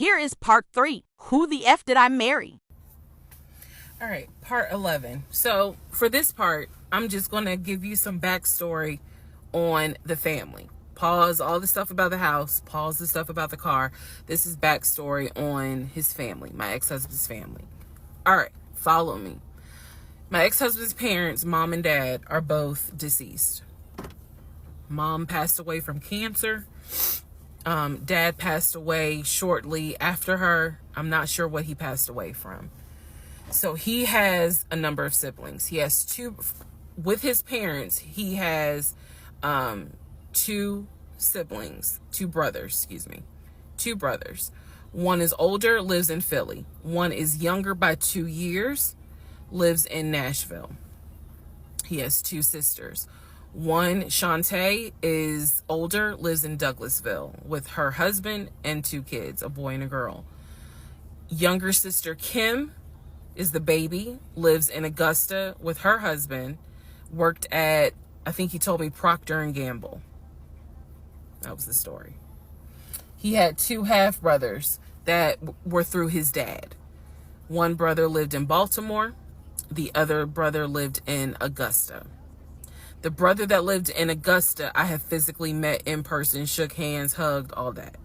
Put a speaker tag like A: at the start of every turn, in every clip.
A: Here is part 3. Who the F did I marry?
B: All right, part 11. So for this part, I'm just going to give you some backstory on the family. Pause all the stuff about the house. Pause the stuff about the car. This is backstory on his family, my ex-husband's family. All right, follow me. My ex-husband's parents, mom and dad, are both deceased. Mom passed away from cancer. Dad passed away shortly after her. I'm not sure what he passed away from. So he has a number of siblings. He has two, with his parents, he has two brothers. One is older, lives in Philly. One is younger by 2 years, lives in Nashville. He has two sisters. One, Shantae, is older, lives in Douglasville with her husband and 2 kids, a boy and a girl. Younger sister, Kim, is the baby, lives in Augusta with her husband, worked at, I think he told me, Procter & Gamble. That was the story. He had 2 half-brothers that were through his dad. One brother lived in Baltimore. The other brother lived in Augusta. The brother that lived in Augusta, I have physically met in person, shook hands, hugged, all that.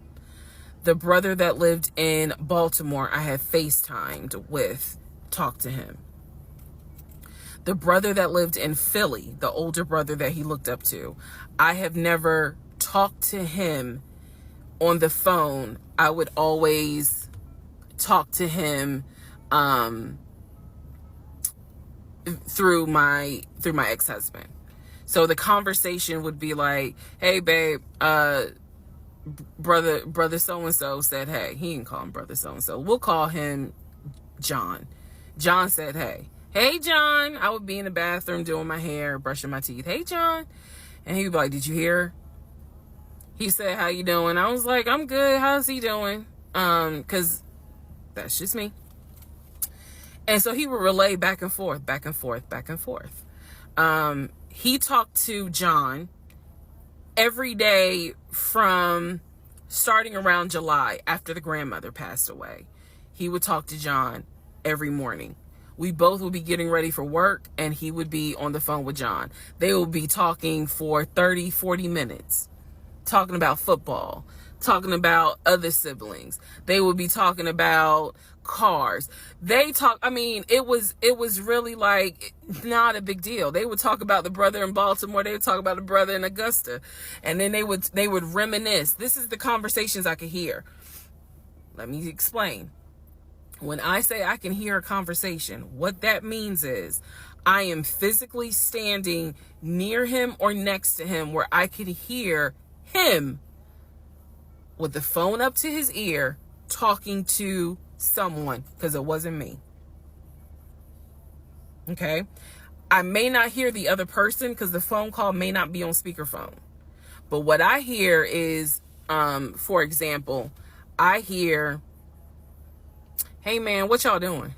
B: The brother that lived in Baltimore, I have FaceTimed with, talked to him. The brother that lived in Philly, the older brother that he looked up to, I have never talked to him on the phone. I would always talk to him through my ex-husband. So the conversation would be like, hey babe, brother so-and-so said hey. He didn't call him brother so-and-so. We'll call him John. John said hey. Hey John. I would be in the bathroom doing my hair, brushing my teeth. Hey John. And he would be like, did you hear? He said, how you doing? I was like, I'm good. How's he doing? Cause that's just me. And so he would relay back and forth. He talked to John every day from starting around July after the grandmother passed away. He would talk to John every morning. We both would be getting ready for work and he would be on the phone with John. They would be talking for 30, 40 minutes, talking about football, talking about other siblings. They would be talking about cars. It was really like not a big deal. They would talk about the brother in Baltimore. They would talk about the brother in Augusta. And then they would reminisce. This is the conversations I could hear. Let me explain. When I say I can hear a conversation, what that means is I am physically standing near him or next to him where I could hear him with the phone up to his ear talking to someone, because it wasn't me. Okay? I may not hear the other person because the phone call may not be on speakerphone. But what I hear is, for example, I hear, hey man, what y'all doing?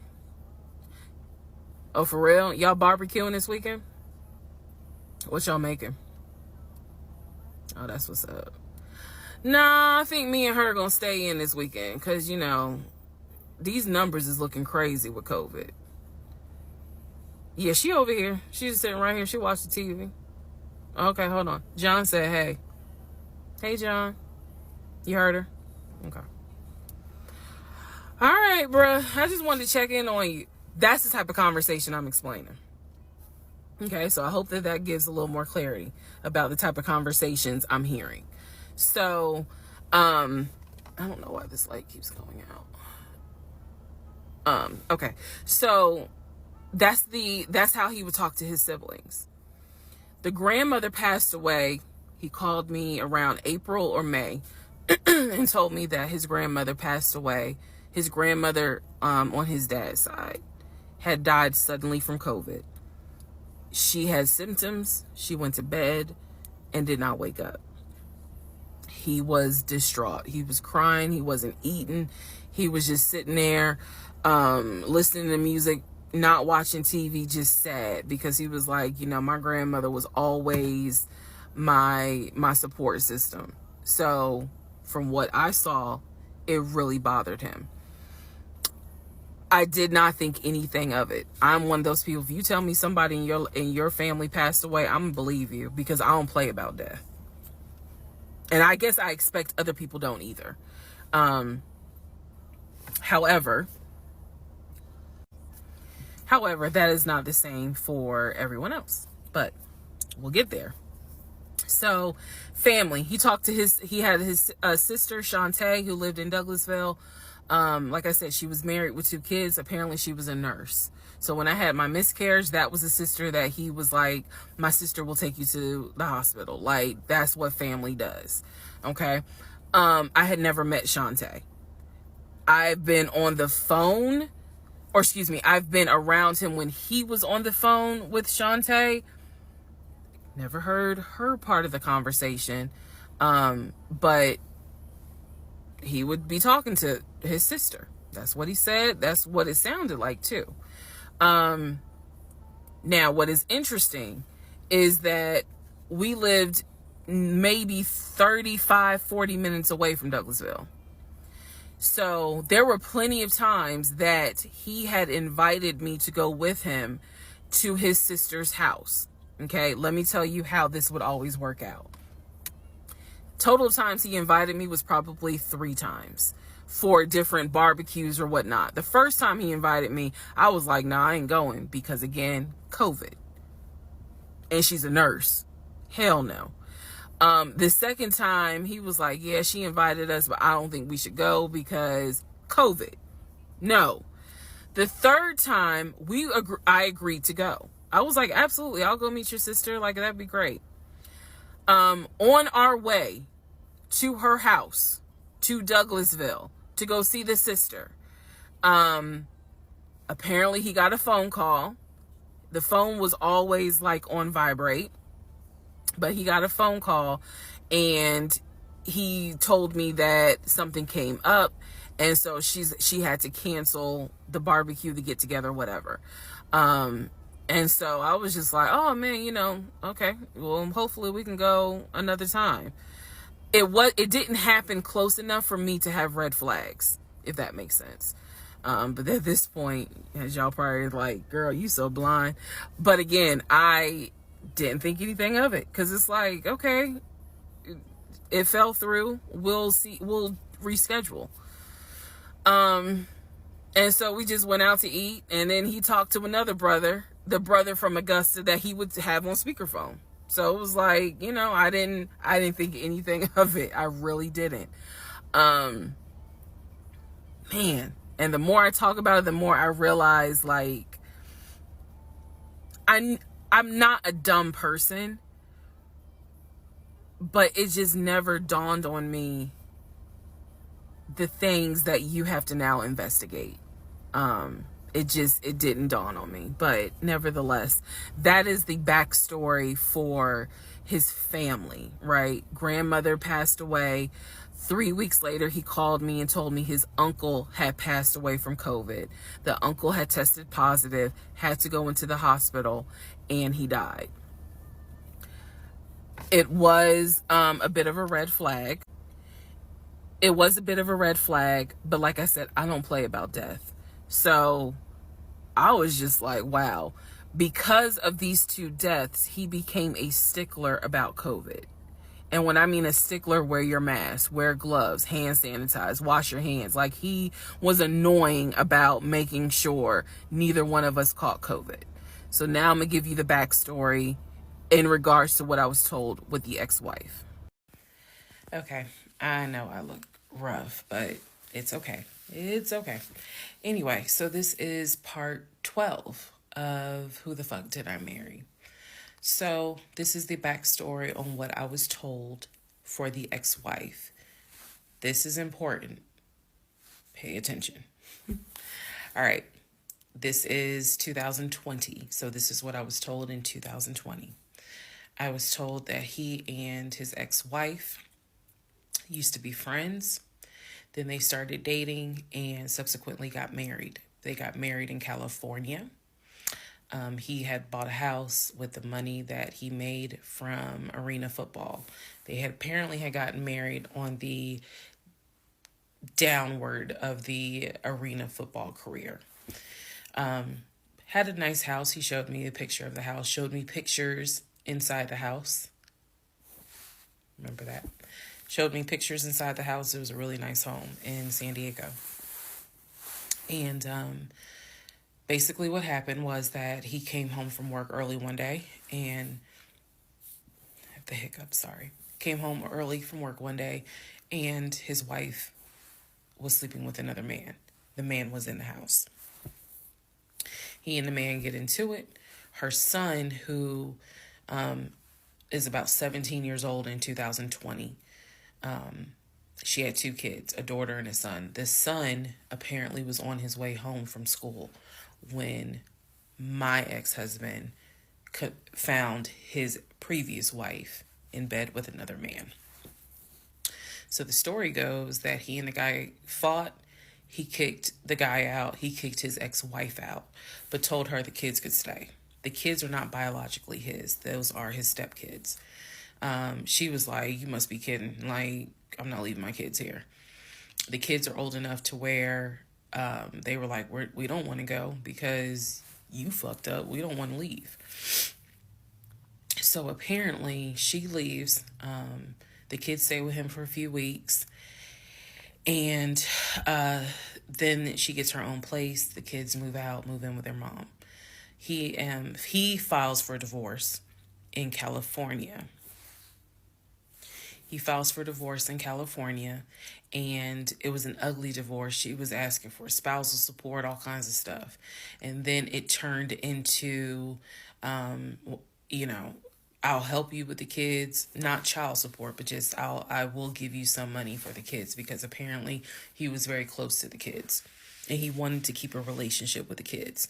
B: Oh, for real? Y'all barbecuing this weekend? What y'all making? Oh, that's what's up. Nah, I think me and her gonna stay in this weekend because, these numbers is looking crazy with COVID. Yeah, she over here. She's just sitting right here. She watched the TV. Okay, hold on. John said, hey. Hey, John. You heard her? Okay. All right, bruh. I just wanted to check in on you. That's the type of conversation I'm explaining. Okay, so I hope that gives a little more clarity about the type of conversations I'm hearing. So, I don't know why this light keeps going out. Okay, so that's how he would talk to his siblings. The grandmother passed away. He called me around April or May and told me that his grandmother passed away. His grandmother, on his dad's side, had died suddenly from COVID. She had symptoms. She went to bed and did not wake up. He was distraught. He was crying. He wasn't eating. He was just sitting there, listening to music, not watching TV, just sad, because he was like, my grandmother was always my support system. So from what I saw it really bothered him. I did not think anything of it. I'm one of those people, if you tell me somebody in your family passed away, I'm gonna believe you, because I don't play about death. And I guess I expect other people don't either. However, that is not the same for everyone else, but we'll get there. So, family, he had his sister, Shantae, who lived in Douglasville. Like I said, she was married with 2 kids. Apparently she was a nurse. So when I had my miscarriage, that was a sister that he was like, my sister will take you to the hospital. Like, that's what family does. Okay. I had never met Shantae. I've been on the phone, or excuse me, I've been around him when he was on the phone with Shantae. Never heard her part of the conversation. But he would be talking to his sister. That's what he said. That's what it sounded like too. Now, what is interesting is that we lived maybe 35, 40 minutes away from Douglasville. So there were plenty of times that he had invited me to go with him to his sister's house. Okay, let me tell you how this would always work out. Total times he invited me was probably 3 times for different barbecues or whatnot. The first time he invited me, I was like, nah, I ain't going, because again, COVID. And she's a nurse. Hell no. The second time he was like, yeah, she invited us, but I don't think we should go because COVID. No. The third time I agreed to go. I was like, absolutely, I'll go meet your sister. Like, that'd be great. On our way to her house, to Douglasville, to go see the sister, apparently he got a phone call. The phone was always like on vibrate, but he got a phone call and he told me that something came up, and so she had to cancel the barbecue, the get together, whatever. And so I was just like, oh man, okay, well, hopefully we can go another time. It didn't happen close enough for me to have red flags, if that makes sense. But at this point, as y'all probably like, girl, you so blind. But again, I didn't think anything of it, because it's like, okay, it fell through. We'll reschedule. And so we just went out to eat, and then he talked to another brother, the brother from Augusta that he would have on speakerphone. So it was like, I didn't think anything of it. I really didn't. Man. And the more I talk about it, the more I realize, like, I'm not a dumb person, but it just never dawned on me the things that you have to now investigate. It didn't dawn on me, but nevertheless, that is the backstory for his family, right? Grandmother passed away. 3 weeks later, he called me and told me his uncle had passed away from COVID. The uncle had tested positive, had to go into the hospital, and he died. It was a bit of a red flag. It was a bit of a red flag, but like I said, I don't play about death. So I was just like, wow. Because of these 2 deaths, he became a stickler about COVID. And when I mean a stickler, wear your mask, wear gloves, hand sanitize, wash your hands. Like, he was annoying about making sure neither one of us caught COVID. So now I'm going to give you the backstory in regards to what I was told with the ex-wife. Okay, I know I look rough, but it's okay. It's okay. Anyway, so this is part 12 of Who the Fuck Did I Marry? So this is the backstory on what I was told for the ex-wife. This is important. Pay attention. All right. This is 2020. So this is what I was told in 2020. I was told that he and his ex-wife used to be friends. Then they started dating and subsequently got married. They got married in California. He had bought a house with the money that he made from arena football. They had apparently gotten married on the downward of the arena football career. Had a nice house. He showed me a picture of the house, showed me pictures inside the house. Remember that? Showed me pictures inside the house. It was a really nice home in San Diego. And basically what happened was that he came home from work early one day and I have the hiccups, sorry. Came home early from work one day and his wife was sleeping with another man. The man was in the house. He and the man get into it. Her son, who is about 17 years old in 2020, she had 2 kids, a daughter and a son. The son apparently was on his way home from school when my ex-husband found his previous wife in bed with another man. So the story goes that he and the guy fought. He kicked the guy out. He kicked his ex-wife out, but told her the kids could stay. The kids are not biologically his. Those are his stepkids. She was like, you must be kidding. Like, I'm not leaving my kids here. The kids are old enough to where they were like, we don't want to go because you fucked up. We don't want to leave. So apparently she leaves. The kids stay with him for a few weeks. And then she gets her own place. The kids move in with their mom. He files for divorce in California. He files for divorce in California, and it was an ugly divorce. She was asking for spousal support, all kinds of stuff. And then it turned into, I'll help you with the kids, not child support, but just I will give you some money for the kids, because apparently he was very close to the kids and he wanted to keep a relationship with the kids.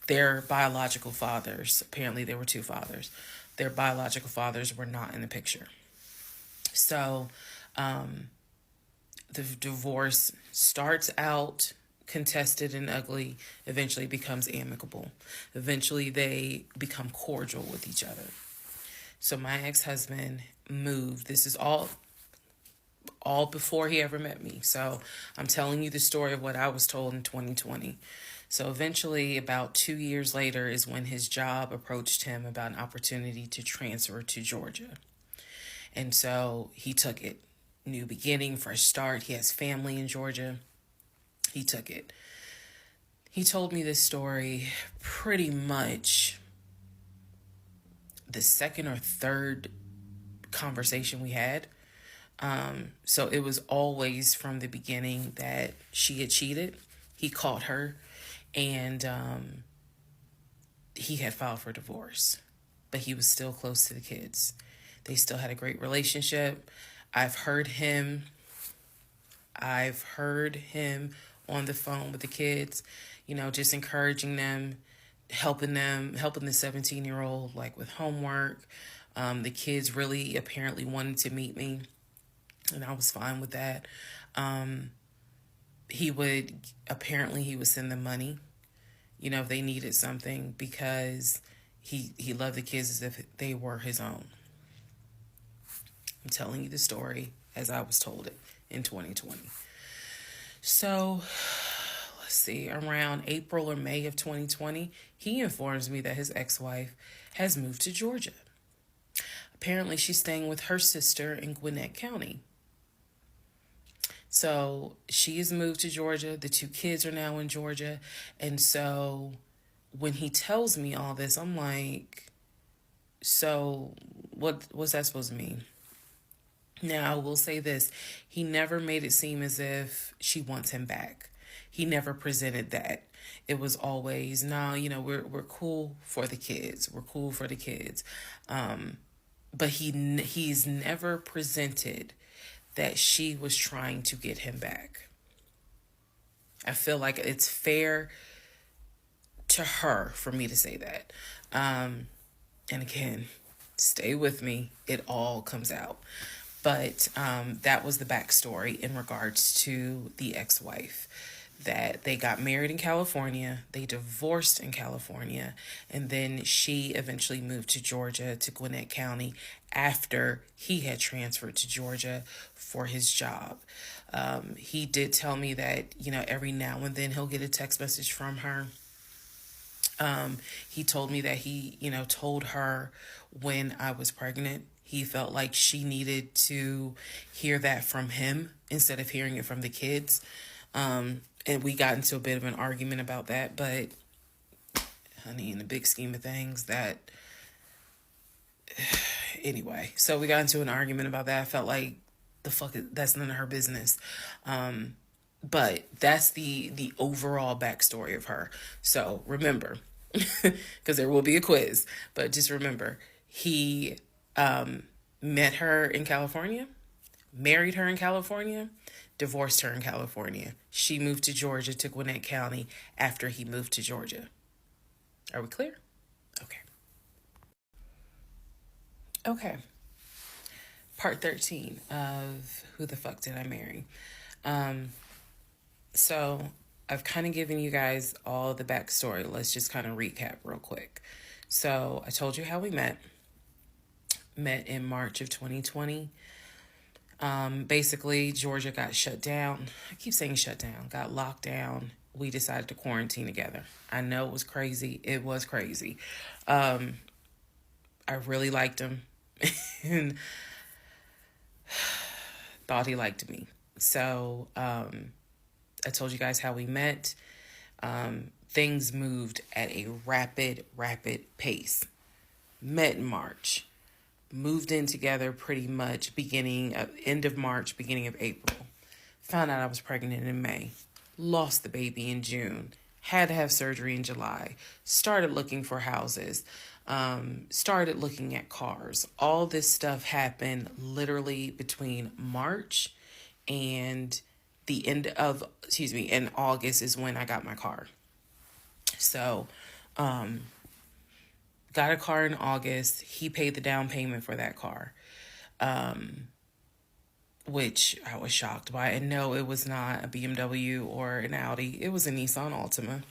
B: Their biological fathers, apparently there were 2 fathers, their biological fathers were not in the picture. So the divorce starts out contested and ugly, eventually becomes amicable. Eventually they become cordial with each other. So my ex-husband moved. This is all before he ever met me. So I'm telling you the story of what I was told in 2020. So eventually, about 2 years later, is when his job approached him about an opportunity to transfer to Georgia. And so he took it. New beginning, fresh start. He has family in Georgia. He took it. He told me this story pretty much the second or third conversation we had. So it was always from the beginning that she had cheated. He caught her, and he had filed for divorce, but he was still close to the kids. They still had a great relationship. I've heard him on the phone with the kids, just encouraging them, helping the 17-year-old like with homework. The kids really apparently wanted to meet me, and I was fine with that. He would send them money, if they needed something, because he loved the kids as if they were his own. I'm telling you the story as I was told it in 2020. So let's see, around April or May of 2020, he informs me that his ex-wife has moved to Georgia. Apparently she's staying with her sister in Gwinnett County. So she has moved to Georgia. The 2 kids are now in Georgia. And so when he tells me all this, I'm like, so what's that supposed to mean? Now, I will say this. He never made it seem as if she wants him back. He never presented that. It was always, no, we're cool for the kids. We're cool for the kids. But he's never presented that she was trying to get him back. I feel like it's fair to her for me to say that. And again, stay with me. It all comes out. But that was the backstory in regards to the ex-wife, that they got married in California, they divorced in California, and then she eventually moved to Georgia, to Gwinnett County, after he had transferred to Georgia for his job. He did tell me that, every now and then he'll get a text message from her. He told me that he, told her when I was pregnant, he felt like she needed to hear that from him instead of hearing it from the kids. And we got into a bit of an argument about that, but honey, in the big scheme of things, anyway, so we got into an argument about that. I felt like that's none of her business. But that's the overall backstory of her. So remember, because there will be a quiz, but just remember, he met her in California, married her in California, divorced her in California. She moved to Georgia, to Gwinnett County, after he moved to Georgia. Are we clear? Okay. Part 13 of Who the Fuck Did I Marry? So I've kind of given you guys all the backstory. Let's just kind of recap real quick. So I told you how we met in March of 2020. Basically, Georgia got shut down. I keep saying shut down, got locked down. We decided to quarantine together. I know it was crazy. It was crazy. I really liked him and thought he liked me. So I told you guys how we met. Things moved at a rapid pace. Met in March. Moved in together pretty much end of March, beginning of April. Found out I was pregnant in May. Lost the baby in June. Had to have surgery in July. Started looking for houses. Started looking at cars. All this stuff happened literally between March and in August is when I got my car. So, got a car in August. He paid the down payment for that car, which I was shocked by. And no, it was not a BMW or an Audi. It was a Nissan Altima,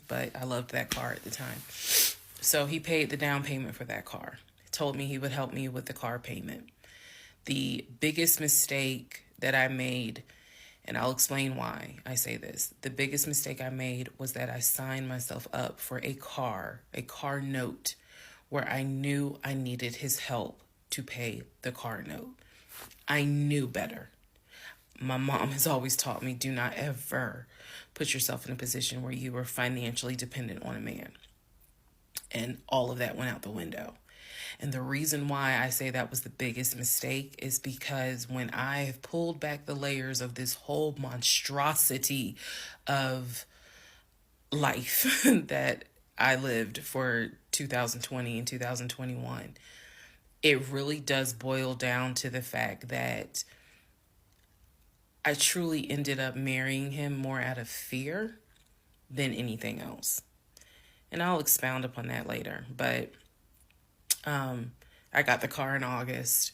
B: but I loved that car at the time. So he paid the down payment for that car. He told me he would help me with the car payment. The biggest mistake that I made, and I'll explain why I say this. The biggest mistake I made was that I signed myself up for a car note, where I knew I needed his help to pay the car note. I knew better. My mom has always taught me, do not ever put yourself in a position where you are financially dependent on a man. And all of that went out the window. And the reason why I say that was the biggest mistake is because when I have pulled back the layers of this whole monstrosity of life that I lived for 2020 and 2021, it really does boil down to the fact that I truly ended up marrying him more out of fear than anything else. And I'll expound upon that later. But I got the car in August.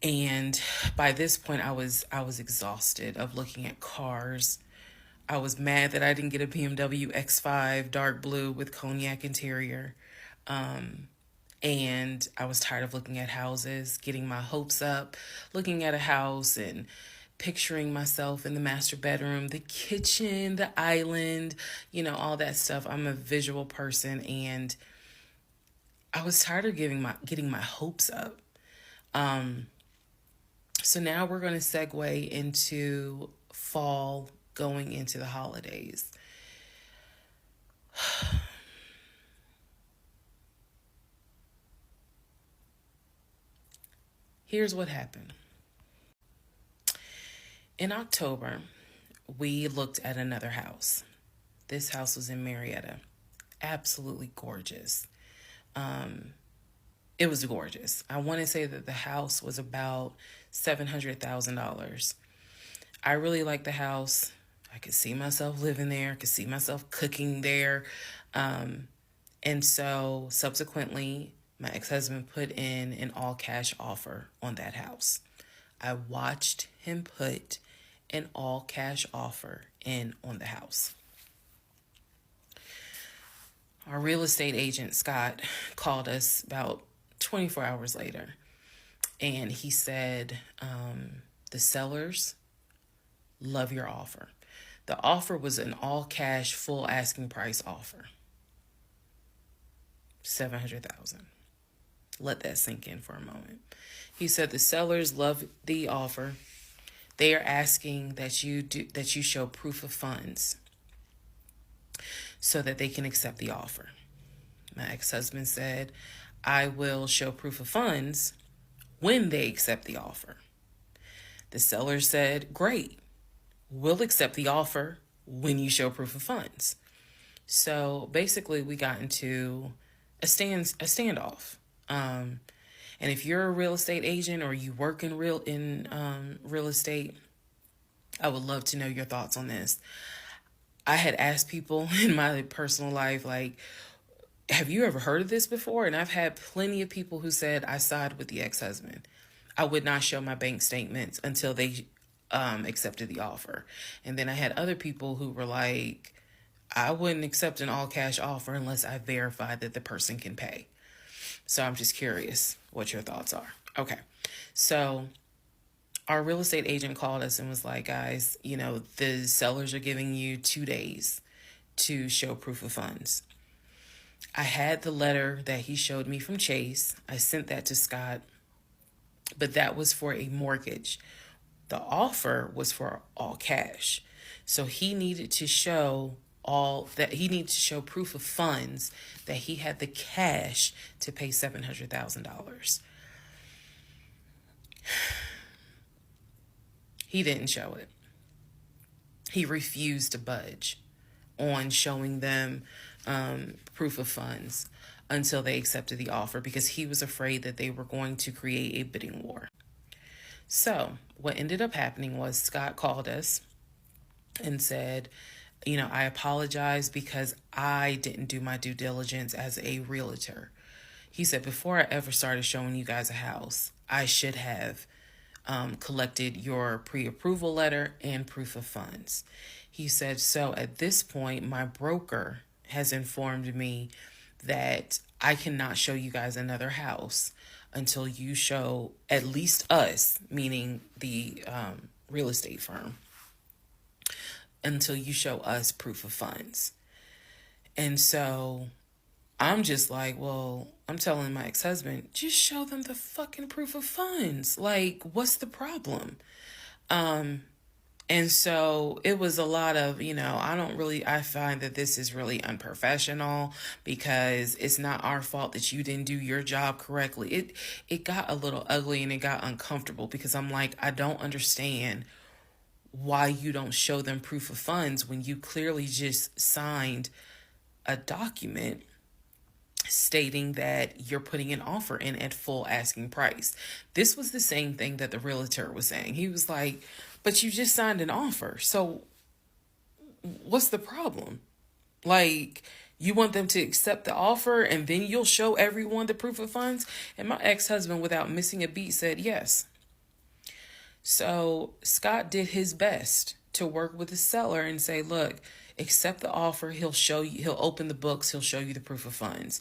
B: And by this point, I was exhausted of looking at cars. I was mad that I didn't get a BMW X5 dark blue with cognac interior. And I was tired of looking at houses, getting my hopes up, looking at a house and picturing myself in the master bedroom, the kitchen, the island, all that stuff. I'm a visual person, and I was tired of getting my hopes up. So now we're going to segue into fall, going into the holidays. Here's what happened. In October, we looked at another house. This house was in Marietta. Absolutely gorgeous. It was gorgeous. I want to say that the house was about $700,000. I really liked the house. I could see myself living there. I could see myself cooking there. And so subsequently, my ex-husband put in an all-cash offer on that house. I watched him put an all-cash offer in on the house. Our real estate agent, Scott, called us about 24 hours later. And he said, the sellers love your offer. The offer was an all cash, full asking price offer. $700,000. Let that sink in for a moment. He said the sellers love the offer. They are asking that you show proof of funds so that they can accept the offer. My ex-husband said, I will show proof of funds when they accept the offer. The seller said, great, we'll accept the offer when you show proof of funds. So basically we got into a standoff. And if you're a real estate agent or you work in real estate, I would love to know your thoughts on this. I had asked people in my personal life, like, have you ever heard of this before? And I've had plenty of people who said, I side with the ex-husband. I would not show my bank statements until they accepted the offer. And then I had other people who were like, I wouldn't accept an all cash offer unless I verified that the person can pay. So I'm just curious what your thoughts are. Okay. So our real estate agent called us and was like, guys, the sellers are giving you 2 days to show proof of funds. I had the letter that he showed me from Chase. I sent that to Scott, but that was for a mortgage. The offer was for all cash. So he needed to show proof of funds that he had the cash to pay $700,000. He didn't show it. He refused to budge on showing them proof of funds until they accepted the offer because he was afraid that they were going to create a bidding war. So what ended up happening was Scott called us and said, I apologize because I didn't do my due diligence as a realtor. He said, before I ever started showing you guys a house, I should have collected your pre-approval letter and proof of funds. He said, so at this point, my broker has informed me that I cannot show you guys another house until you show at least us, meaning the real estate firm, until you show us proof of funds. And so I'm just like, well, I'm telling my ex-husband, just show them the fucking proof of funds. Like, what's the problem? And so it was a lot of, I find that this is really unprofessional because it's not our fault that you didn't do your job correctly. It got a little ugly and it got uncomfortable because I'm like, I don't understand why you don't show them proof of funds when you clearly just signed a document stating that you're putting an offer in at full asking price. This was the same thing that the realtor was saying. He was like, but you just signed an offer. So what's the problem? Like, you want them to accept the offer and then you'll show everyone the proof of funds? And my ex-husband, without missing a beat, said yes. So Scott did his best to work with the seller and say, look, accept the offer. He'll open the books. He'll show you the proof of funds.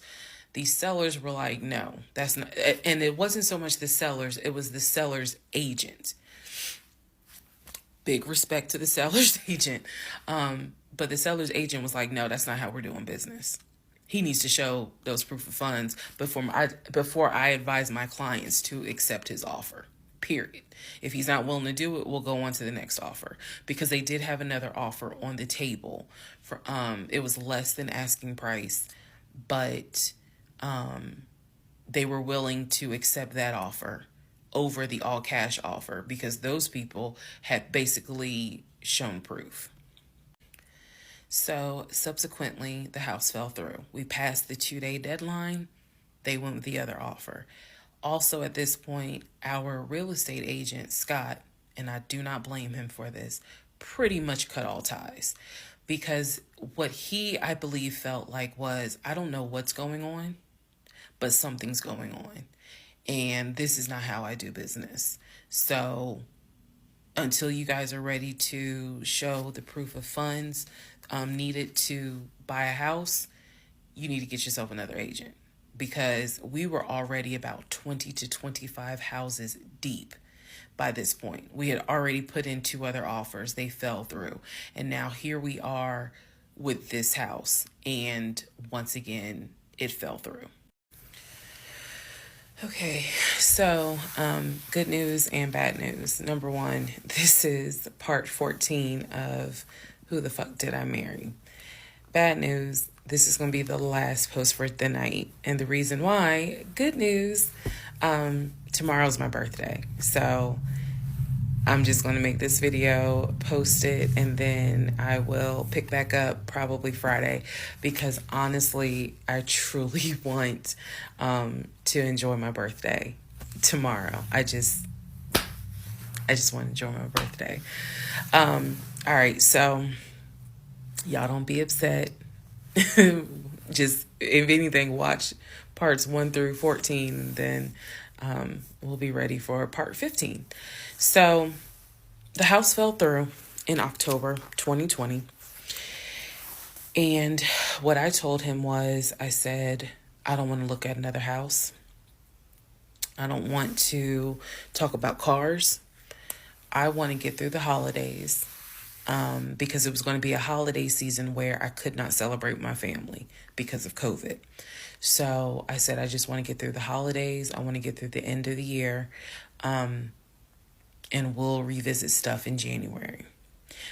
B: These sellers were like, no, that's not. And it wasn't so much the sellers. It was the seller's agent. Big respect to the seller's agent. But the seller's agent was like, no, that's not how we're doing business. He needs to show those proof of funds before I advise my clients to accept his offer. Period. If he's not willing to do it, we'll go on to the next offer, because they did have another offer on the table for it was less than asking price, but they were willing to accept that offer over the all cash offer because those people had basically shown proof. So subsequently, the house fell through. We passed the 2-day deadline. They went with the other offer. Also, at this point, our real estate agent, Scott, and I do not blame him for this, pretty much cut all ties. Because what he, I believe, felt like was, I don't know what's going on, but something's going on. And this is not how I do business. So until you guys are ready to show the proof of funds needed to buy a house, you need to get yourself another agent. because we were already about 20 to 25 houses deep by this point. We had already put in 2 other offers. They fell through. And now here we are with this house. And once again, it fell through. Okay, so good news and bad news. Number one, this is part 14 of Who the Fuck Did I Marry? Bad news, this is going to be the last post for the night. And the reason why, good news, tomorrow's my birthday. So I'm just going to make this video, post it, and then I will pick back up probably Friday, because honestly, I truly want to enjoy my birthday tomorrow. I just want to enjoy my birthday. All right, so y'all don't be upset. Just, if anything, watch parts 1 through 14, and then we'll be ready for part 15. So the house fell through in October 2020. And what I told him was, I said, I don't want to look at another house. I don't want to talk about cars. I want to get through the holidays, because it was going to be a holiday season where I could not celebrate my family because of COVID. So I said, I just want to get through the holidays. I want to get through the end of the year. And we'll revisit stuff in January.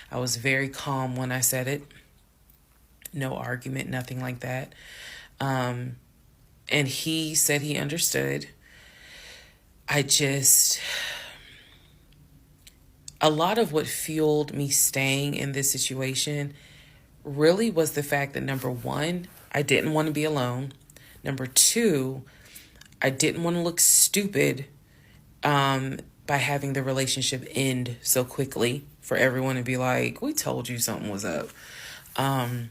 B: I was very calm when I said it. No argument, nothing like that. And he said he understood. A lot of what fueled me staying in this situation really was the fact that, number one, I didn't want to be alone. Number two, I didn't want to look stupid by having the relationship end so quickly, for everyone to be like, we told you something was up. And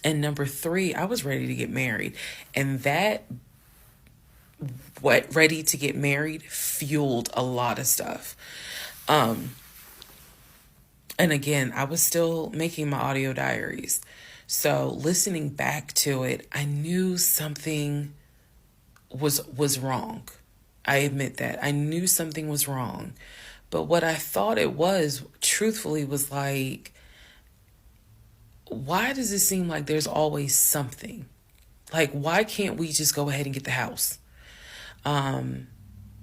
B: number three, I was ready to get married. And that, ready to get married, fueled a lot of stuff. And again, I was still making my audio diaries. So listening back to it, I knew something was wrong. I admit that. I knew something was wrong. But what I thought it was, truthfully, was like, why does it seem like there's always something? Like, why can't we just go ahead and get the house?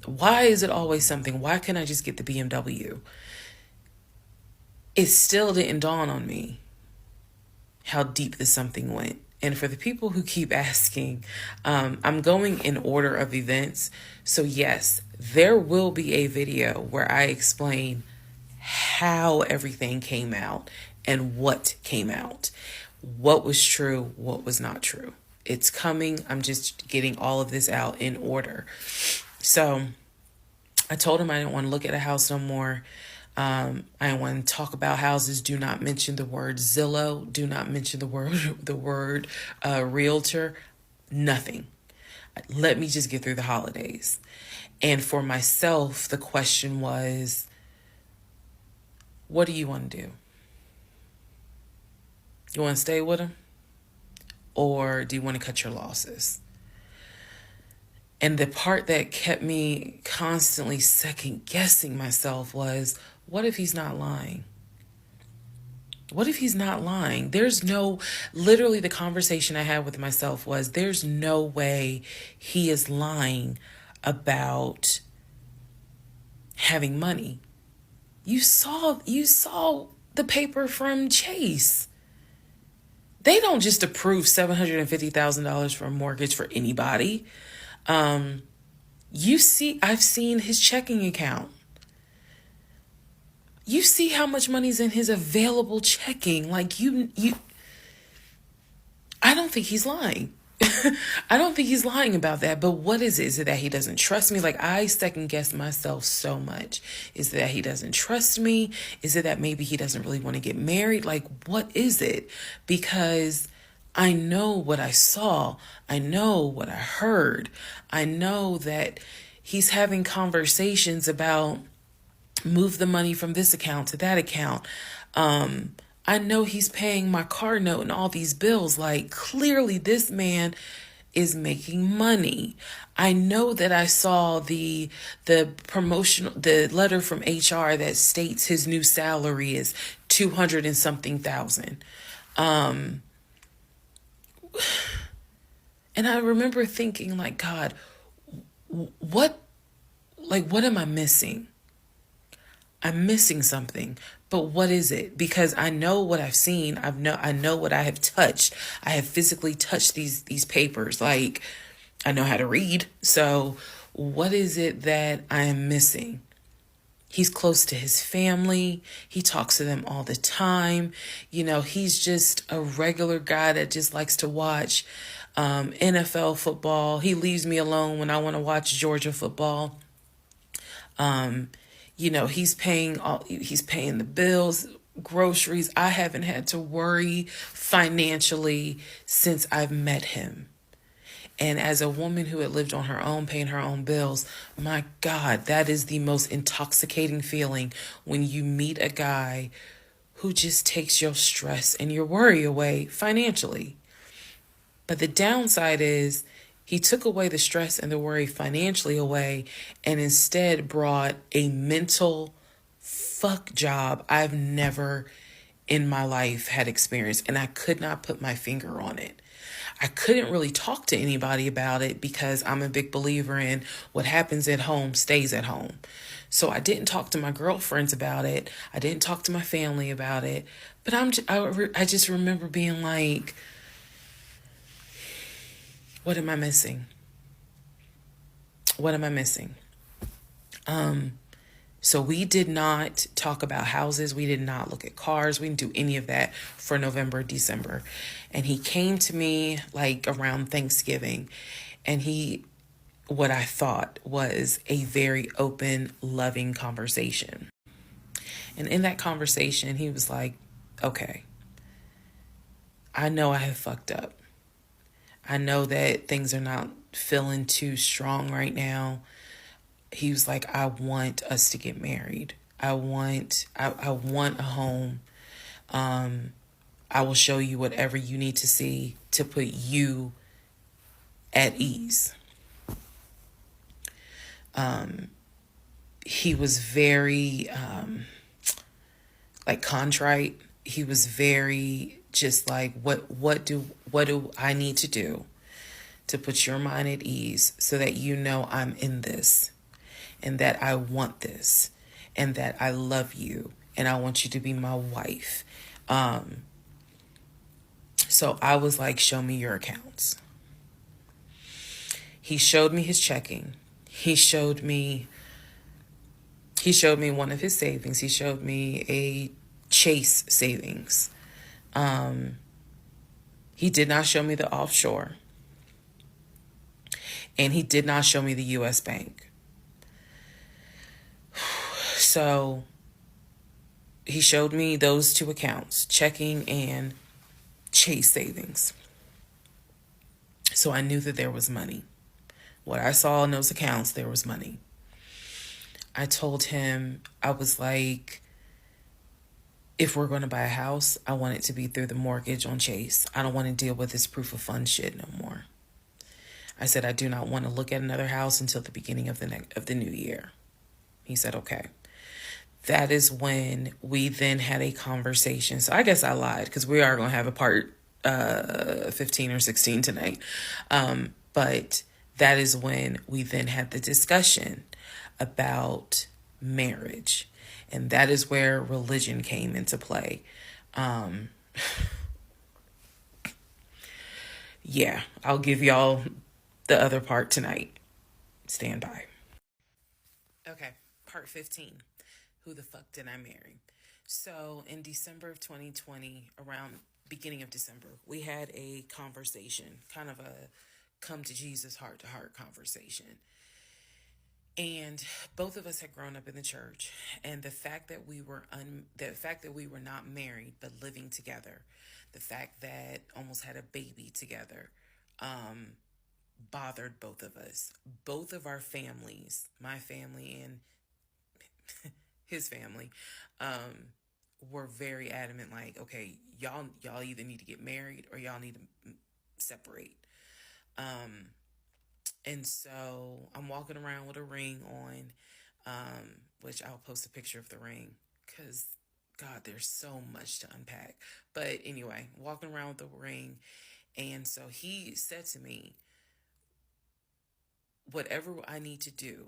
B: Why is it always something? Why can't I just get the BMW? It still didn't dawn on me how deep this something went. And for the people who keep asking, I'm going in order of events. So yes, there will be a video where I explain how everything came out and what came out, what was true, what was not true. It's coming. I'm just getting all of this out in order. So I told him I didn't want to look at a house no more. I don't want to talk about houses. Do not mention the word Zillow. Do not mention the word realtor. Nothing. Let me just get through the holidays. And for myself, the question was, what do you want to do? You want to stay with him? Or do you want to cut your losses? And the part that kept me constantly second guessing myself was, what if he's not lying? What if he's not lying? Literally the conversation I had with myself was, there's no way he is lying about having money. You saw the paper from Chase. They don't just approve $750,000 for a mortgage for anybody. I've seen his checking account. You see how much money's in his available checking. Like I don't think he's lying. I don't think he's lying about that. But what is it? Is it that he doesn't trust me? Like, I second guess myself so much. Is it that he doesn't trust me? Is it that maybe he doesn't really want to get married? Like, what is it? Because I know what I saw. I know what I heard. I know that he's having conversations about move the money from this account to that account. I know he's paying my car note and all these bills. Like, clearly this man is making money. I know that I saw the letter from HR that states his new salary is 200 and something thousand. And I remember thinking, like, God, what what am I missing? I'm missing something. But what is it? Because I know what I've seen. I know what I have touched. I have physically touched these papers. Like, I know how to read. So what is it that I am missing? He's close to his family. He talks to them all the time. He's just a regular guy that just likes to watch NFL football. He leaves me alone when I want to watch Georgia football. He's paying the bills, groceries. I haven't had to worry financially since I've met him. And as a woman who had lived on her own, paying her own bills, my God, that is the most intoxicating feeling when you meet a guy who just takes your stress and your worry away financially. But the downside is he took away the stress and the worry financially away and instead brought a mental fuck job I've never in my life had experienced. And I could not put my finger on it. I couldn't really talk to anybody about it because I'm a big believer in what happens at home stays at home. So I didn't talk to my girlfriends about it. I didn't talk to my family about it. But I just remember being like, what am I missing? What am I missing? So we did not talk about houses. We did not look at cars. We didn't do any of that for November, December. And he came to me like around Thanksgiving, and what I thought was a very open, loving conversation. And in that conversation, he was like, okay, I know I have fucked up. I know that things are not feeling too strong right now. He was like, I want us to get married. I want a home. I will show you whatever you need to see to put you at ease. He was very contrite. He was very just like, what do I need to do to put your mind at ease so that I'm in this and that I want this and that I love you and I want you to be my wife. So I was like, show me your accounts. He showed me his checking. He showed me one of his savings. He showed me a Chase savings. He did not show me the offshore. And he did not show me the U.S. Bank. So he showed me those two accounts, checking and Chase savings. So I knew that there was money. What I saw in those accounts, there was money. I told him, I was like, if we're going to buy a house, I want it to be through the mortgage on Chase. I don't want to deal with this proof of funds shit no more. I said, I do not want to look at another house until the beginning of the new year. He said, okay. That is when we then had a conversation. So I guess I lied because we are going to have a part 15 or 16 tonight. But that is when we then had the discussion about marriage. And that is where religion came into play. Yeah, I'll give y'all the other part tonight. Stand by. Okay, part 15. Who the fuck did I marry? So in December of 2020, around beginning of December, we had a conversation, kind of a come to Jesus heart-to-heart conversation. And both of us had grown up in the church, and the fact that we were not married but living together, the fact that almost had a baby together, bothered both of us. Both of our families, my family and his family, were very adamant. Like, okay, y'all either need to get married or y'all need to separate. And so I'm walking around with a ring on, which I'll post a picture of the ring because, God, there's so much to unpack. But anyway, walking around with the ring. And so he said to me, whatever I need to do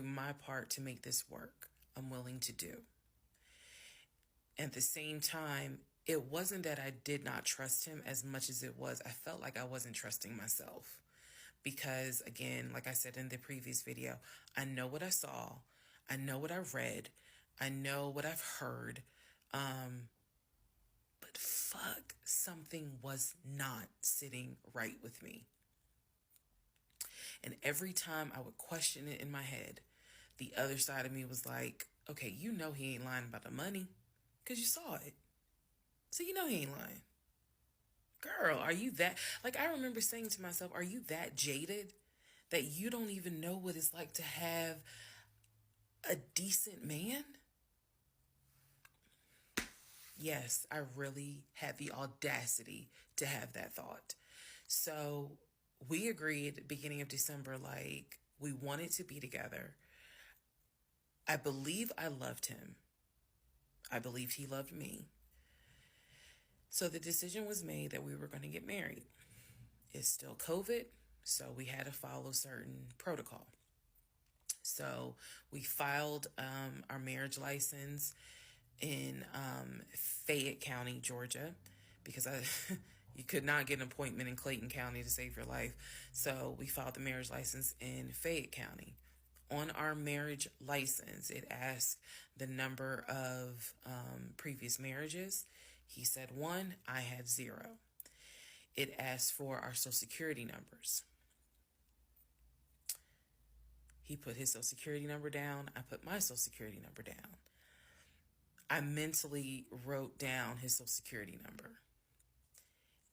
B: my part to make this work, I'm willing to do. At the same time, it wasn't that I did not trust him as much as it was I felt like I wasn't trusting myself. Because again, like I said in the previous video, I know what I saw, I know what I read, I know what I've heard, but fuck, something was not sitting right with me. And every time I would question it in my head, the other side of me was like, okay, you know he ain't lying about the money because you saw it. So you know he ain't lying. Girl, are you that... Like, I remember saying to myself, are you that jaded that you don't even know what it's like to have a decent man? Yes, I really had the audacity to have that thought. So we agreed at the beginning of December, like, we wanted to be together. I believe I loved him. I believed he loved me. So the decision was made that we were going to get married. It's still COVID, so we had to follow certain protocol. So we filed our marriage license in Fayette County, Georgia, because you could not get an appointment in Clayton County to save your life. So we filed the marriage license in Fayette County. On our marriage license, it asked the number of previous marriages. He said 1, I had 0. It asked for our social security numbers. He put his social security number down. I put my social security number down. I mentally wrote down his social security number.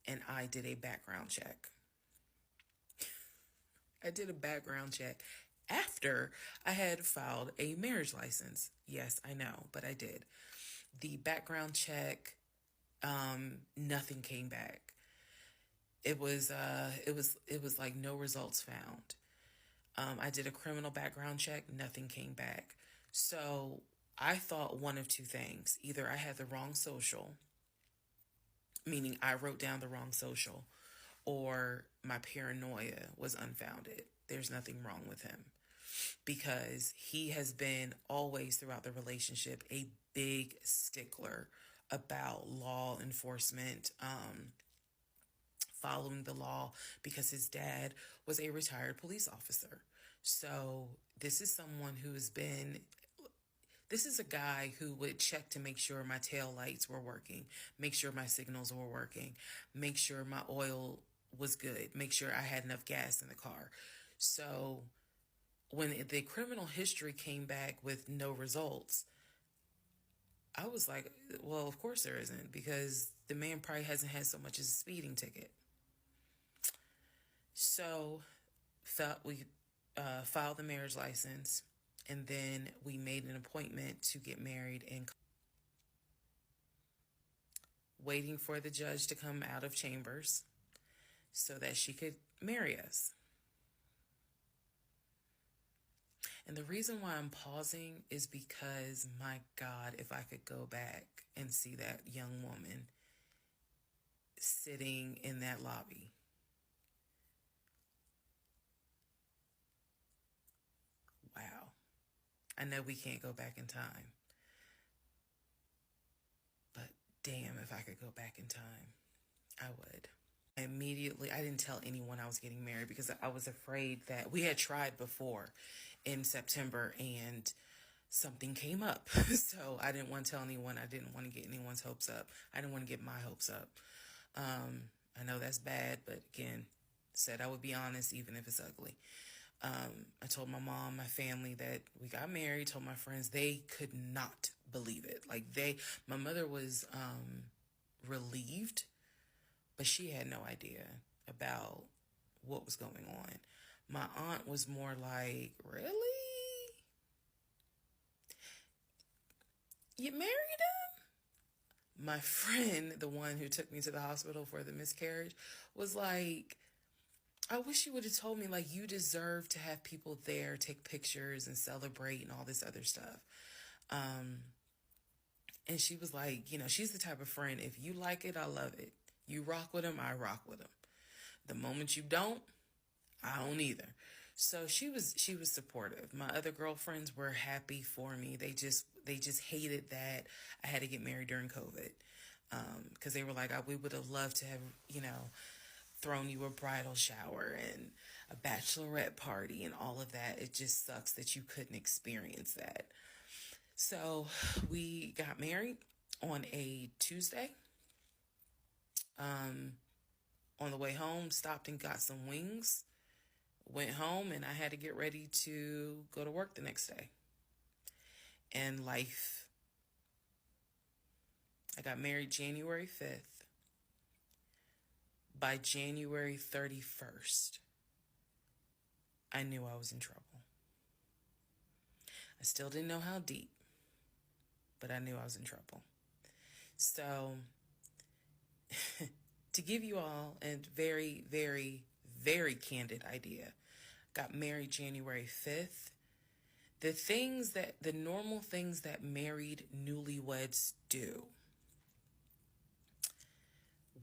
B: And I did a background check. I did a background check after I had filed a marriage license. Yes, I know, but I did. The background check, nothing came back. It was like no results found. I did a criminal background check, nothing came back. So I thought one of two things. Either I had the wrong social, meaning I wrote down the wrong social, or my paranoia was unfounded. There's nothing wrong with him. Because he has been always throughout the relationship a big stickler about law enforcement, following the law, because his dad was a retired police officer. So this is someone who has been... This is a guy who would check to make sure my tail lights were working, make sure my signals were working, make sure my oil was good, make sure I had enough gas in the car. So when the criminal history came back with no results, I was like, well, of course there isn't, because the man probably hasn't had so much as a speeding ticket. So we filed the marriage license, and then we made an appointment to get married, and waiting for the judge to come out of chambers so that she could marry us. And the reason why I'm pausing is because, my God, if I could go back and see that young woman sitting in that lobby. Wow. I know we can't go back in time. But damn, if I could go back in time, I would. I didn't tell anyone I was getting married because I was afraid that we had tried before in September and something came up. So I didn't want to tell anyone. I didn't want to get anyone's hopes up. I didn't want to get my hopes up. I know that's bad, but again, said I would be honest even if it's ugly. I told my mom, my family that we got married, told my friends. They could not believe it. My mother was relieved, but she had no idea about what was going on. My aunt was more like, really? You married him? My friend, the one who took me to the hospital for the miscarriage, was like, I wish you would have told me, like, you deserve to have people there, take pictures and celebrate and all this other stuff. And she was like, you know, she's the type of friend, if you like it, I love it. You rock with them, I rock with them. The moment you don't, I don't either. So she was supportive. My other girlfriends were happy for me. They just hated that I had to get married during COVID. Because they were like, we would have loved to have, you know, thrown you a bridal shower and a bachelorette party and all of that. It just sucks that you couldn't experience that. So we got married on a Tuesday. On the way home, stopped and got some wings. Went home, and I had to get ready to go to work the next day. And life. I got married January 5th. By January 31st, I knew I was in trouble. I still didn't know how deep, but I knew I was in trouble. So, to give you all a very, very, very candid idea, got married January 5th. The normal things that married newlyweds do,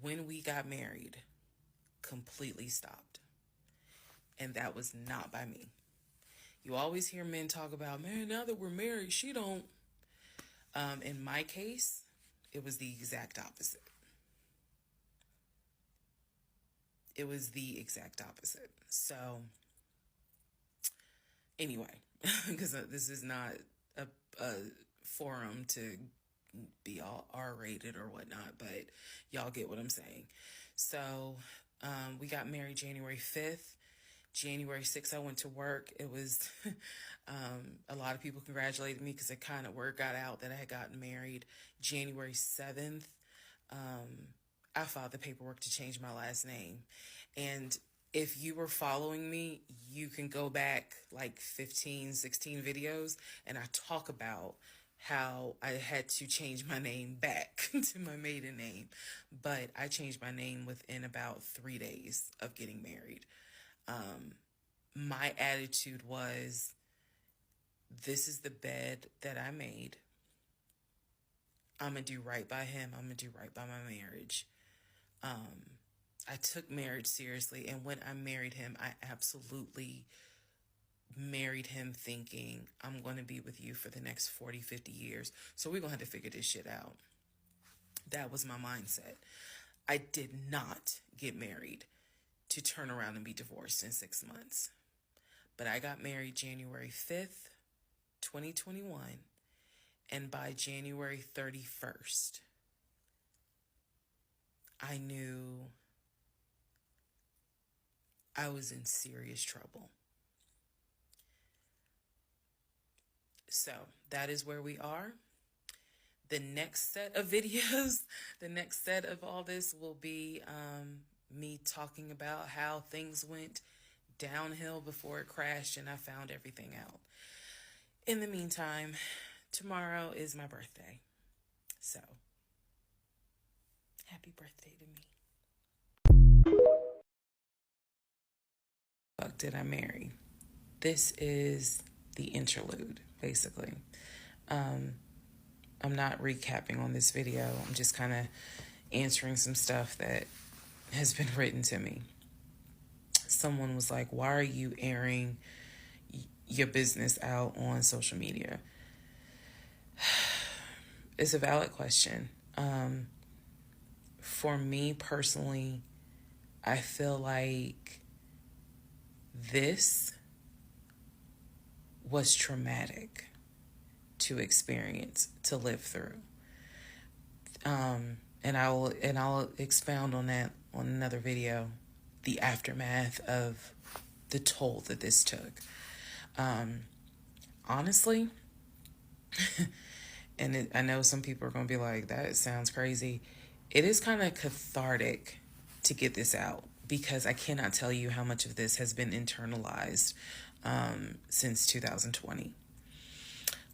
B: when we got married, completely stopped. And that was not by me. You always hear men talk about, man, now that we're married, she don't. In my case, it was the exact opposite. It was the exact opposite. So, anyway, because this is not a forum to be all R-rated or whatnot, but y'all get what I'm saying. So, we got married January 5th. January 6th, I went to work. It was, a lot of people congratulated me because it kind of word got out that I had gotten married. January 7th, I filed the paperwork to change my last name. And if you were following me, you can go back like 15, 16 videos, and I talk about how I had to change my name back to my maiden name. But I changed my name within about 3 days of getting married. My attitude was, this is the bed that I made. I'm going to do right by him. I'm going to do right by my marriage. I took marriage seriously. And when I married him, I absolutely married him thinking, I'm going to be with you for the next 40, 50 years. So we're going to have to figure this shit out. That was my mindset. I did not get married to turn around and be divorced in 6 months. But I got married January 5th, 2021. And by January 31st, I knew I was in serious trouble. So that is where we are. The next set of videos, the next set of all this will be me talking about how things went downhill before it crashed and I found everything out. In the meantime, tomorrow is my birthday. So, happy birthday to me. Fuck did I marry? This is the interlude, basically. I'm not recapping on this video. I'm just kind of answering some stuff that has been written to me. Someone was like, why are you airing your business out on social media? It's a valid question. For me personally, I feel like this was traumatic to experience, to live through. And I'll expound on that on another video, the aftermath of the toll that this took. Honestly, and I know some people are going to be like, that sounds crazy. It is kind of cathartic to get this out because I cannot tell you how much of this has been internalized since 2020.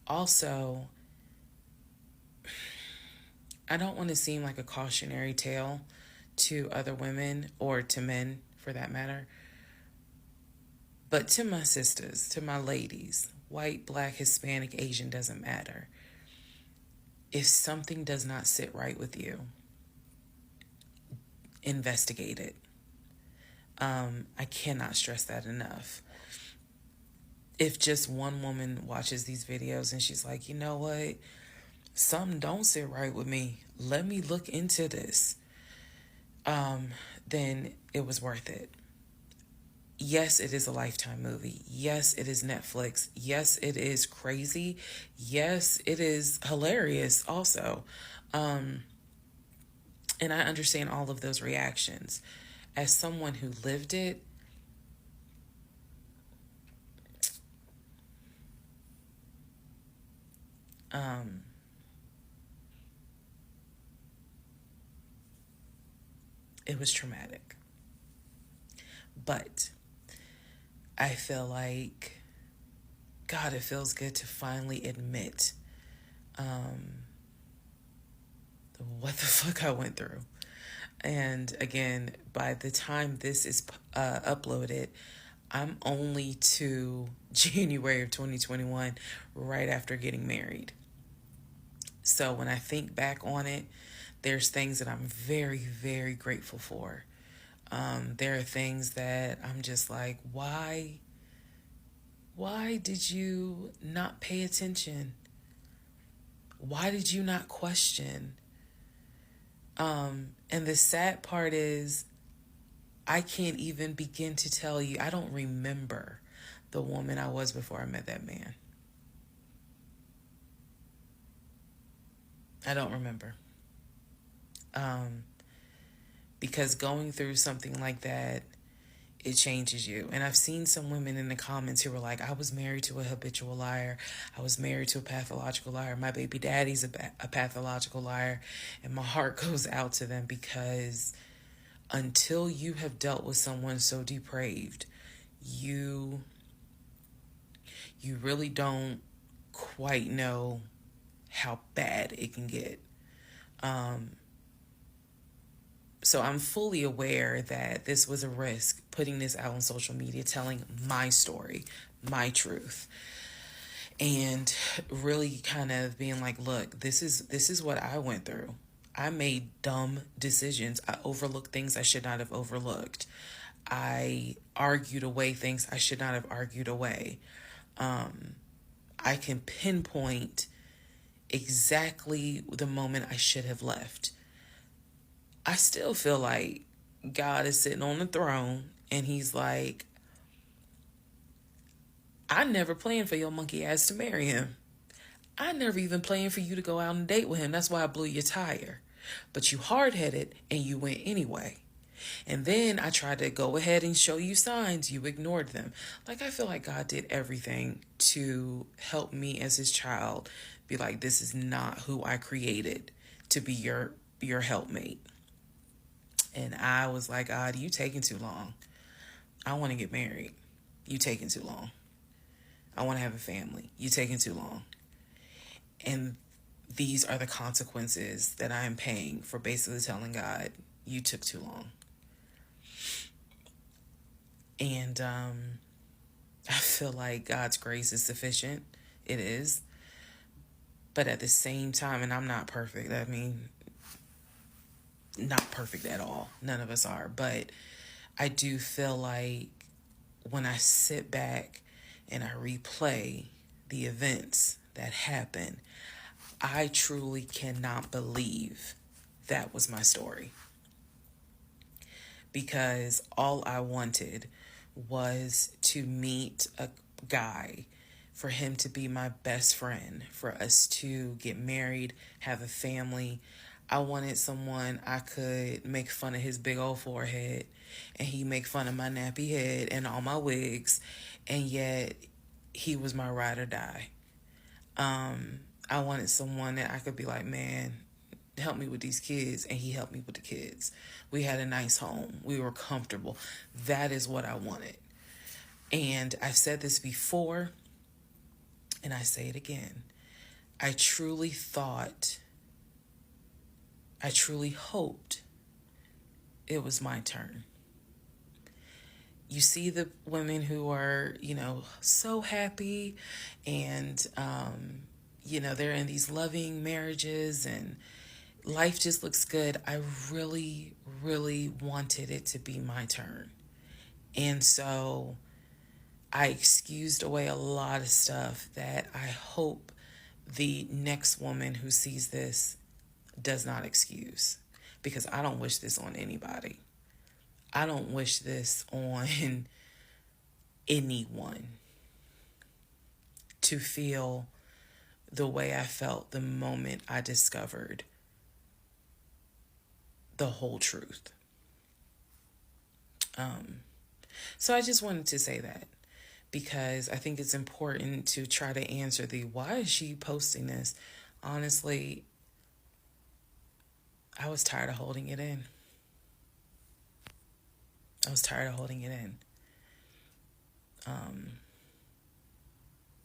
B: Also, I don't want to seem like a cautionary tale to other women or to men for that matter.
C: But to my sisters, to my ladies, white, black, Hispanic, Asian, doesn't matter. If something does not sit right with you, investigate it. I cannot stress that enough. If just one woman watches these videos and she's like, you know what, something don't sit right with me, let me look into this, then it was worth it. Yes, it is a Lifetime movie. Yes, it is Netflix. Yes, it is crazy. Yes, it is hilarious also. And I understand all of those reactions. As someone who lived it, it was traumatic. But I feel like, God, it feels good to finally admit what the fuck I went through. And again, by the time this is uploaded, I'm only to January of 2021, right after getting married. So when I think back on it, there's things that I'm very, very grateful for. There are things that I'm just like, why did you not pay attention? Why did you not question? And the sad part is, I can't even begin to tell you, I don't remember the woman I was before I met that man. I don't remember. Because going through something like that, it changes you. And I've seen some women in the comments who were like, I was married to a habitual liar. I was married to a pathological liar. My baby daddy's a pathological liar. And my heart goes out to them, because until you have dealt with someone so depraved, you really don't quite know how bad it can get. So I'm fully aware that this was a risk, putting this out on social media, telling my story, my truth, and really kind of being like, look, this is what I went through. I made dumb decisions. I overlooked things I should not have overlooked. I argued away things I should not have argued away. I can pinpoint exactly the moment I should have left. I still feel like God is sitting on the throne and he's like, I never planned for your monkey ass to marry him. I never even planned for you to go out and date with him. That's why I blew your tire. But you hard-headed and you went anyway. And then I tried to go ahead and show you signs. You ignored them. Like, I feel like God did everything to help me as his child be like, this is not who I created to be your helpmate. And I was like, God, you taking too long. I want to get married. You taking too long. I want to have a family. You taking too long. And these are the consequences that I am paying for basically telling God, you took too long. And I feel like God's grace is sufficient. It is. But at the same time, and I'm not perfect. I mean, not perfect at all. None of us are. But I do feel like when I sit back and I replay the events that happened, I truly cannot believe that was my story. Because all I wanted was to meet a guy, for him to be my best friend, for us to get married, have a family. I wanted someone I could make fun of his big old forehead, and he make fun of my nappy head and all my wigs, and yet he was my ride or die. I wanted someone that I could be like, man, help me with these kids, and he helped me with the kids. We had a nice home. We were comfortable. That is what I wanted. And I've said this before, and I say it again. I truly hoped it was my turn. you see the women who are, so happy and, they're in these loving marriages and life just looks good. I really, really wanted it to be my turn. And so I excused away a lot of stuff that I hope the next woman who sees this does not excuse, because I don't wish this on anybody. I don't wish this on anyone to feel the way I felt the moment I discovered the whole truth. So I just wanted to say that, because I think it's important to try to answer the why is she posting this? Honestly, I was tired of holding it in.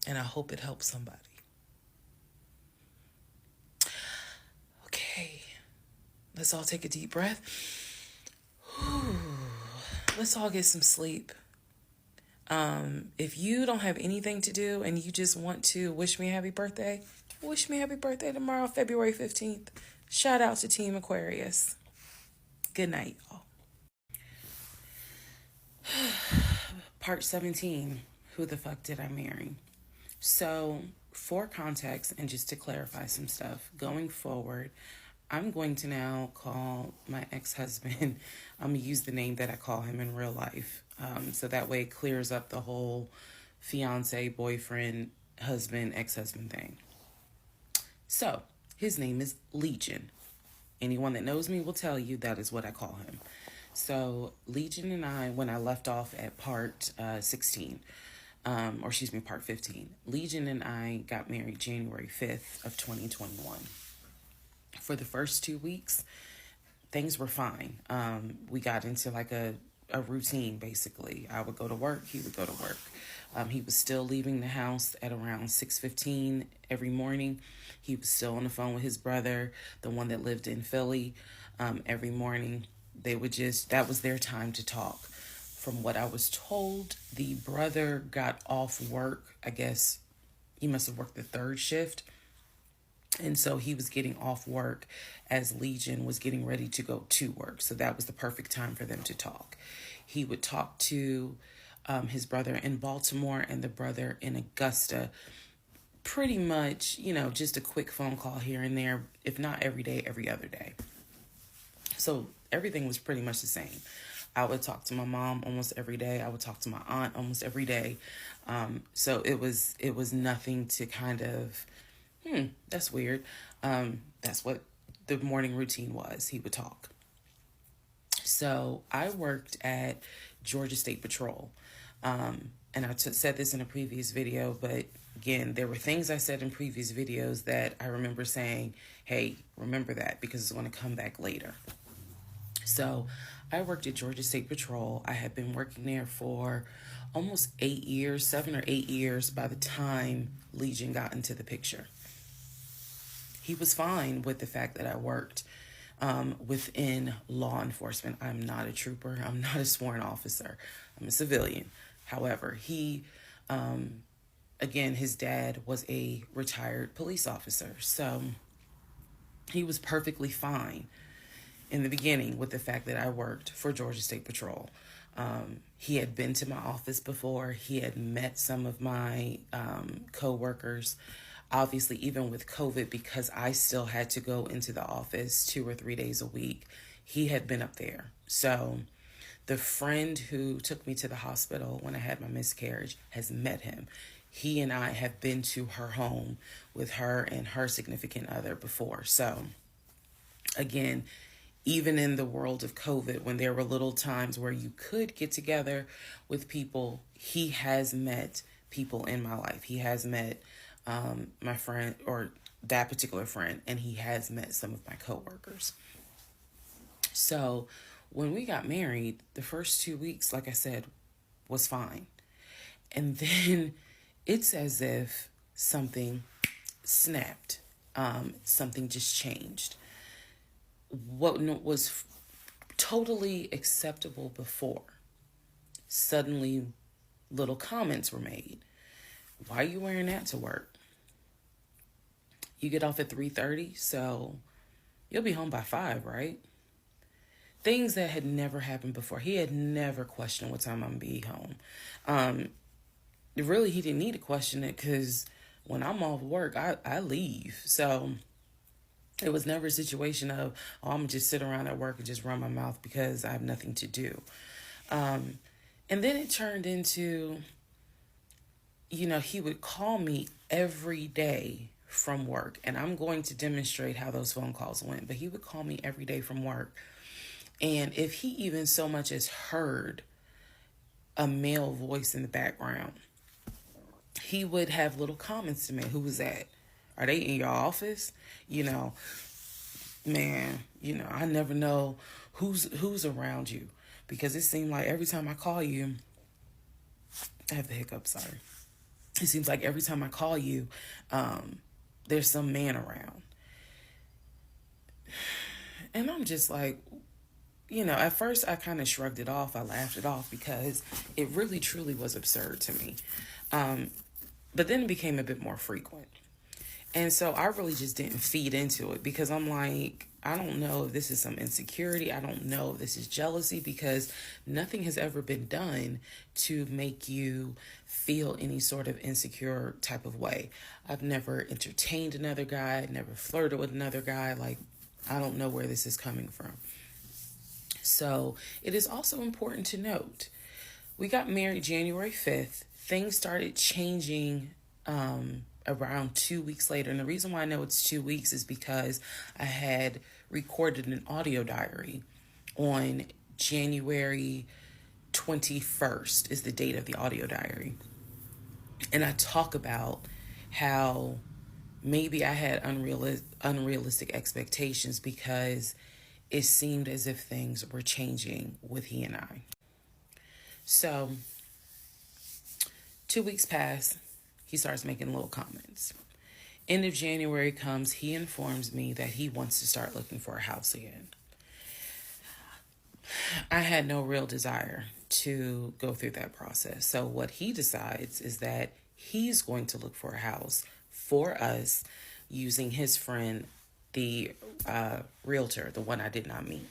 C: And I hope it helps somebody. Okay, let's all take a deep breath. Let's all get some sleep. If you don't have anything to do and you just want to wish me a happy birthday, wish me a happy birthday tomorrow, February 15th. Shout out to Team Aquarius. Good night, y'all. Part 17, who the fuck did I marry? So, for context and just to clarify some stuff, going forward, I'm going to now call my ex-husband, I'm going to use the name that I call him in real life. So that way it clears up the whole fiance, boyfriend, husband, ex-husband thing. So, his name is Legion. Anyone that knows me will tell you that is what I call him. So, Legion and I, when I left off at part 16, part 15, Legion and I got married January 5th of 2021. For the first 2 weeks, things were fine. We got into like a routine, basically. I would go to work, he would go to work. He was still leaving the house at around 6:15 every morning. He was still on the phone with his brother, the one that lived in Philly, every morning. That was their time to talk. From what I was told, the brother got off work. I guess he must have worked the third shift. And so he was getting off work as Legion was getting ready to go to work. So that was the perfect time for them to talk. He would talk to his brother in Baltimore and the brother in Augusta. Pretty much, just a quick phone call here and there, if not every day, every other day. So everything was pretty much the same. I would talk to my mom almost every day. I would talk to my aunt almost every day. So it was nothing to kind of, that's weird. That's what the morning routine was. He would talk. So I worked at Georgia State Patrol. And I said this in a previous video, but again, there were things I said in previous videos that I remember saying, hey, remember that because it's going to come back later. So I worked at Georgia State Patrol. I had been working there for almost 8 years, 7 or 8 years by the time Legion got into the picture. He was fine with the fact that I worked within law enforcement. I'm not a trooper. I'm not a sworn officer. I'm a civilian. However, he, again, his dad was a retired police officer. So he was perfectly fine in the beginning with the fact that I worked for Georgia State Patrol. He had been to my office before. He had met some of my co-workers. Obviously, even with COVID, because I still had to go into the office 2 or 3 days a week, he had been up there. So the friend who took me to the hospital when I had my miscarriage has met him. He and I have been to her home with her and her significant other before. So again, even in the world of COVID, when there were little times where you could get together with people, he has met people in my life. He has met my friend, or that particular friend, and he has met some of my coworkers. So when we got married, the first 2 weeks, like I said, was fine. And then it's as if something snapped. Something just changed. What was totally acceptable before suddenly little comments were made. Why are you wearing that to work? You get off at 3:30, so you'll be home by 5, right? Things that had never happened before. He had never questioned what time I'm going to be home. Really, he didn't need to question it because when I'm off work, I leave. So it was never a situation of, oh, I'm going to just sit around at work and just run my mouth because I have nothing to do. And then it turned into, he would call me every day from work. And I'm going to demonstrate how those phone calls went. But he would call me every day from work. And if he even so much as heard a male voice in the background, he would have little comments to me. Who was that? Are they in your office? Man, I never know who's around you, because it seemed like every time I call you, I have the hiccup, sorry. It seems like every time I call you, there's some man around. And I'm just like, at first I kind of shrugged it off. I laughed it off because it really truly was absurd to me. But then it became a bit more frequent. And so I really just didn't feed into it because I'm like, I don't know if this is some insecurity. I don't know if this is jealousy, because nothing has ever been done to make you feel any sort of insecure type of way. I've never entertained another guy, never flirted with another guy. Like, I don't know where this is coming from. So it is also important to note, we got married January 5th. Things started changing around 2 weeks later. And the reason why I know it's 2 weeks is because I had recorded an audio diary on January 21st is the date of the audio diary. And I talk about how maybe I had unrealistic expectations because it seemed as if things were changing with he and I. So 2 weeks pass. He starts making little comments. End of January comes, he informs me that he wants to start looking for a house again. I had no real desire to go through that process. So what he decides is that he's going to look for a house for us using his friend, the realtor, the one I did not meet.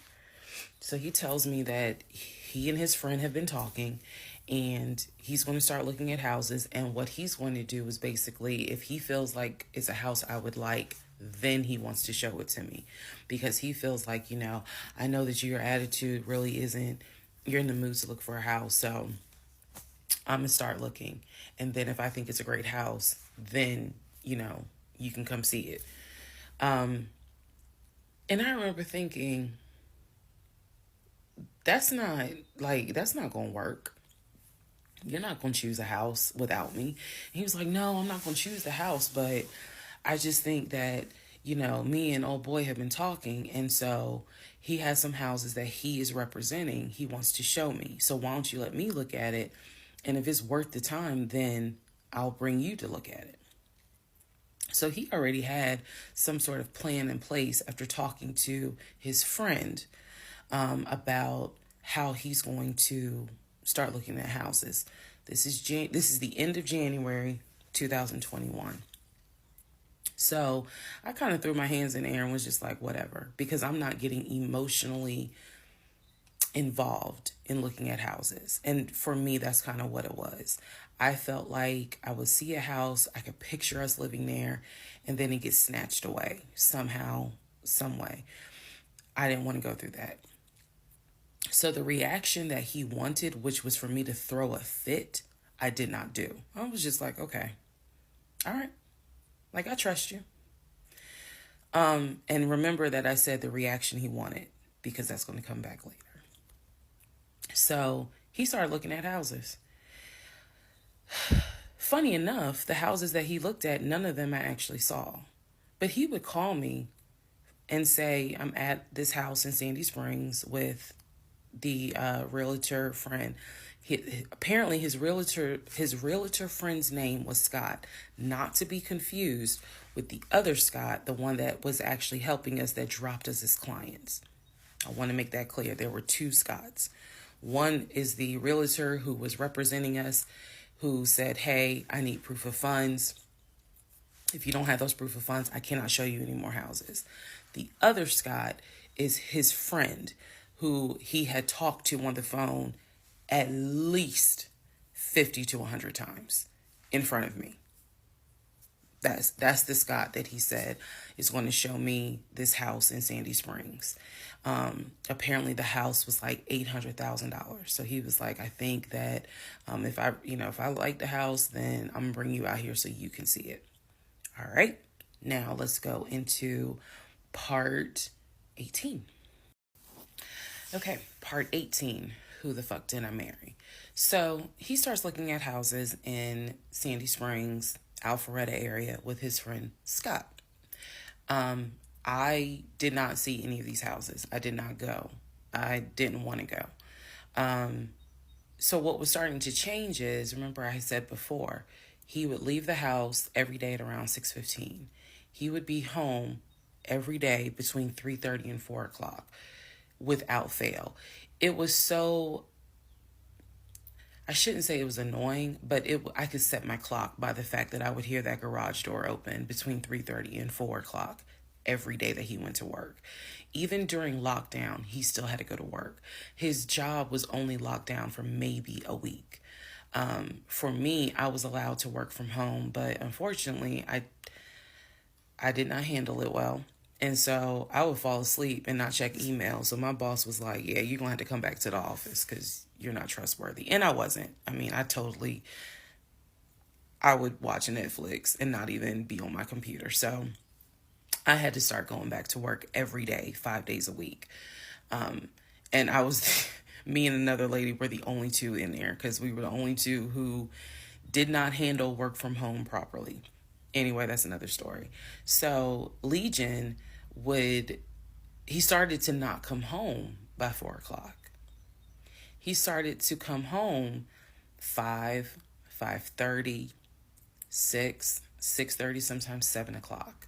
C: So he tells me that he and his friend have been talking, and he's going to start looking at houses. And what he's going to do is basically, if he feels like it's a house I would like, then he wants to show it to me, because he feels like, I know that your attitude really isn't, you're in the mood to look for a house. So I'm going to start looking. And then if I think it's a great house, then, you can come see it. And I remember thinking, that's not going to work. You're not going to choose a house without me. And he was like, no, I'm not going to choose the house, but I just think that, me and old boy have been talking. And so he has some houses that he is representing. He wants to show me. So why don't you let me look at it? And if it's worth the time, then I'll bring you to look at it. So he already had some sort of plan in place after talking to his friend about how he's going to start looking at houses. This is the end of January 2021. So I kind of threw my hands in the air and was just like, whatever, because I'm not getting emotionally involved in looking at houses. And for me, that's kind of what it was. I felt like I would see a house, I could picture us living there, and then it gets snatched away somehow, some way. I didn't want to go through that. So the reaction that he wanted, which was for me to throw a fit, I did not do. I was just like, okay, all right. Like, I trust you. And remember that I said the reaction he wanted, because that's going to come back later. So he started looking at houses. Funny enough, the houses that he looked at, none of them I actually saw. But he would call me and say, I'm at this house in Sandy Springs with the realtor friend. Apparently his realtor friend's name was Scott, not to be confused with the other Scott, the one that was actually helping us, that dropped us as clients. I want to make that clear. There were two Scotts.
B: One is the realtor who was representing us, who said, hey, I need proof of funds. If you don't have those proof of funds, I cannot show you any more houses. The other Scott is his friend, who he had talked to on the phone at least 50 to 100 times in front of me. That's the Scott that he said is going to show me this house in Sandy Springs. Apparently the house was like $800,000. So he was like, I think that if I like the house, then I'm gonna bring you out here so you can see it. All right. Now let's go into part 18. Okay, part 18. Who the fuck did I marry? So he starts looking at houses in Sandy Springs, Alpharetta area with his friend Scott. I did not see any of these houses. I did not go. I didn't want to go. So what was starting to change is, remember I said before, he would leave the house every day at around 6:15. He would be home every day between 3:30 and 4 o'clock without fail. It was so, I shouldn't say it was annoying, but I could set my clock by the fact that I would hear that garage door open between 3:30 and 4 o'clock every day that he went to work. Even during lockdown, he still had to go to work. His job was only locked down for maybe a week. For me, I was allowed to work from home, but unfortunately, I did not handle it well. And so I would fall asleep and not check email. So my boss was like, yeah, you're going to have to come back to the office because you're not trustworthy. And I wasn't. I mean, I would watch Netflix and not even be on my computer. So I had to start going back to work every day, 5 days a week. And I was, me and another lady were the only two in there because we were the only two who did not handle work from home properly. Anyway, that's another story. So Legion he started to not come home by 4 o'clock. He started to come home 5, 5:30, 6, 6:30, sometimes 7 o'clock.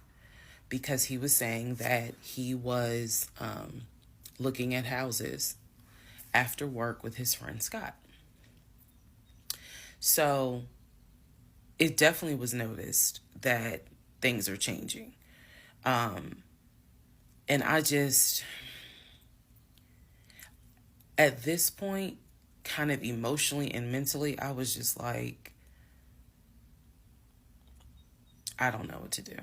B: Because he was saying that he was looking at houses after work with his friend Scott. So it definitely was noticed that things are changing. And I just, at this point, kind of emotionally and mentally, I was just like, I don't know what to do.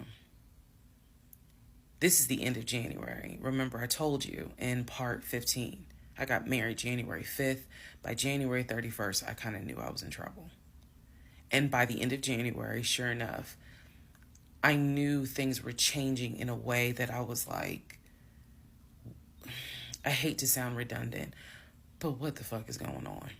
B: This is the end of January. Remember, I told you in part 15, I got married January 5th. By January 31st, I kind of knew I was in trouble. And by the end of January, sure enough, I knew things were changing in a way that I was like, I hate to sound redundant, but what the fuck is going on?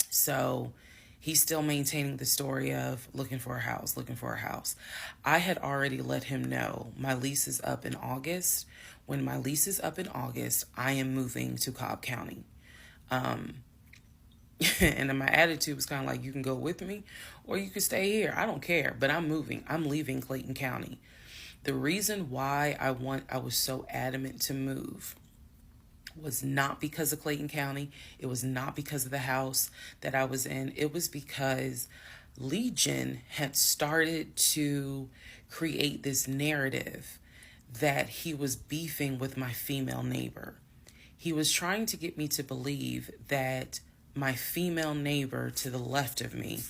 B: So he's still maintaining the story of looking for a house. I had already let him know my lease is up in August. When my lease is up in August, I am moving to Cobb County. And my attitude was kind of like, you can go with me or you can stay here. I don't care, but I'm moving. I'm leaving Clayton County. The reason why I was so adamant to move was not because of Clayton County. It was not because of the house that I was in. It was because Legion had started to create this narrative that he was beefing with my female neighbor. He was trying to get me to believe that my female neighbor to the left of me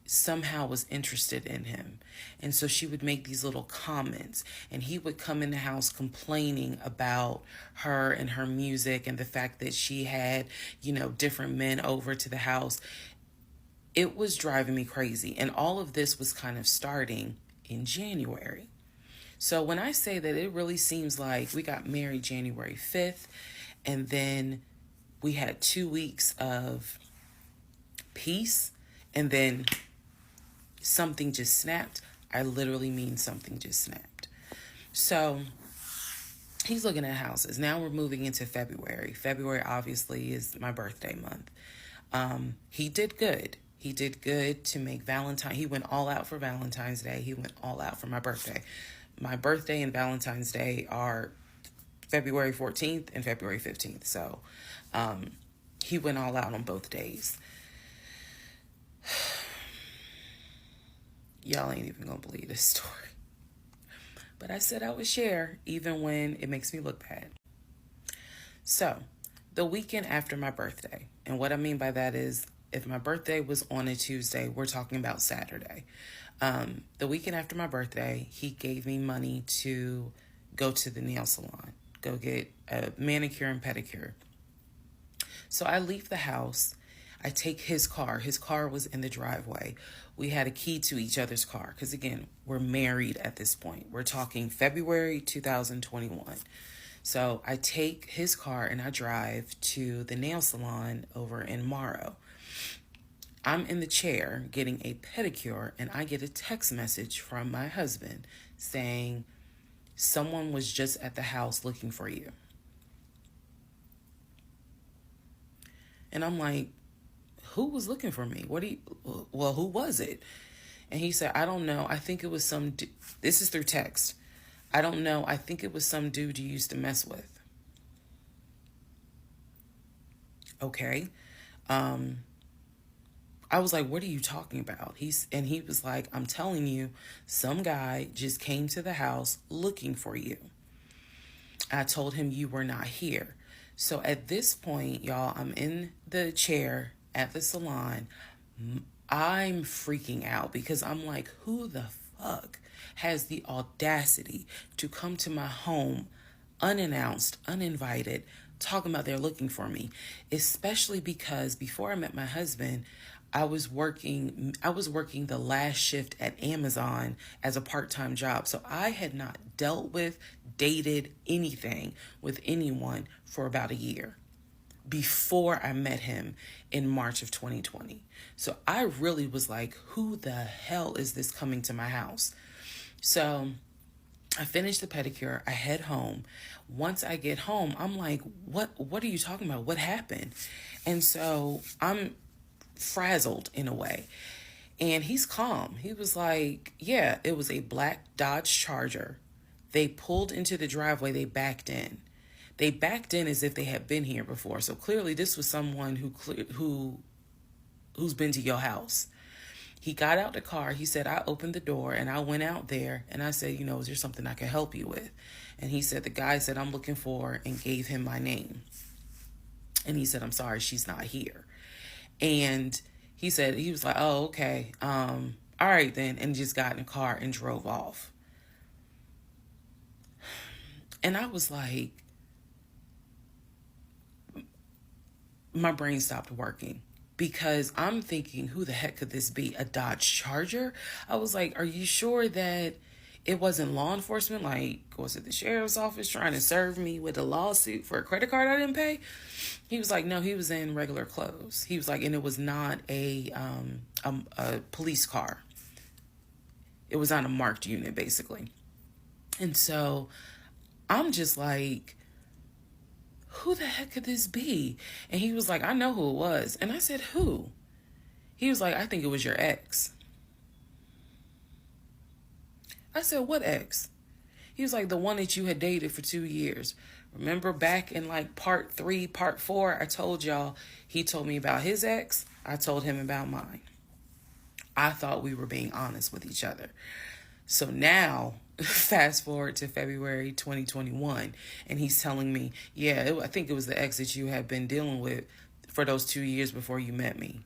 B: somehow was interested in him. And so she would make these little comments and he would come in the house complaining about her and her music and the fact that she had, different men over to the house. It was driving me crazy. And all of this was kind of starting in January. So when I say that it really seems like we got married January 5th and then we had 2 weeks of peace and then something just snapped. I literally mean something just snapped. So he's looking at houses. Now we're moving into February. February obviously is my birthday month. He did good. He did good to make Valentine. He went all out for Valentine's Day. He went all out for my birthday. My birthday and Valentine's Day are
C: February 14th and February 15th. So he went all out on both days. Y'all ain't even gonna believe this story. But I said I would share even when it makes me look bad. So, the weekend after my birthday, and what I mean by that is if my birthday was on a Tuesday, we're talking about Saturday. The weekend after my birthday, he gave me money to go to the nail salon, go get a manicure and pedicure. So I leave the house. I take his car. His car was in the driveway. We had a key to each other's car because, again, we're married at this point. We're talking February 2021. So I take his car and I drive to the nail salon over in Morrow. I'm in the chair getting a pedicure and I get a text message from my husband saying, someone was just at the house looking for you. And I'm like, who was looking for me? Who was it? And he said, I don't know. I think it was this is through text. I don't know. I think it was some dude you used to mess with. Okay. I was like, what are you talking about? He was like, I'm telling you, some guy just came to the house looking for you. I told him you were not here. So at this point, y'all, I'm in the chair at the salon. I'm freaking out because I'm like, who the fuck has the audacity to come to my home unannounced, uninvited, talking about they're looking for me? Especially because before I met my husband, I was working the last shift at Amazon as a part-time job. So I had not dealt with, dated anything with anyone for about a year before I met him in March of 2020. So I really was like, who the hell is this coming to my house? So I finished the pedicure. I head home. Once I get home, I'm like, what are you talking about? What happened? And so I'm frazzled in a way. And he's calm. He was like, yeah, it was a black Dodge Charger. They pulled into the driveway. They backed in. They backed in as if they had been here before. So clearly this was someone who's been to your house. He got out the car. He said, I opened the door and I went out there and I said, is there something I can help you with? And he said, the guy said, I'm looking for, and gave him my name. And he said, I'm sorry, she's not here. And he said, he was like, oh, okay. All right then. And just got in the car and drove off. And I was like, my brain stopped working because I'm thinking, who the heck could this be? A Dodge Charger? I was like, are you sure that it wasn't law enforcement? Like, was it the sheriff's office trying to serve me with a lawsuit for a credit card I didn't pay? He was like, no, he was in regular clothes. He was like, and it was not a police car. It was on a marked unit, basically. And so I'm just like, who the heck could this be? And he was like, I know who it was. And I said, who? He was like, I think it was your ex. I said, what ex? He was like, the one that you had dated for 2 years. Remember back in like part 3, part 4, I told y'all, he told me about his ex. I told him about mine. I thought we were being honest with each other. So now, fast forward to February 2021, and he's telling me, yeah, I think it was the ex that you had been dealing with for those 2 years before you met me.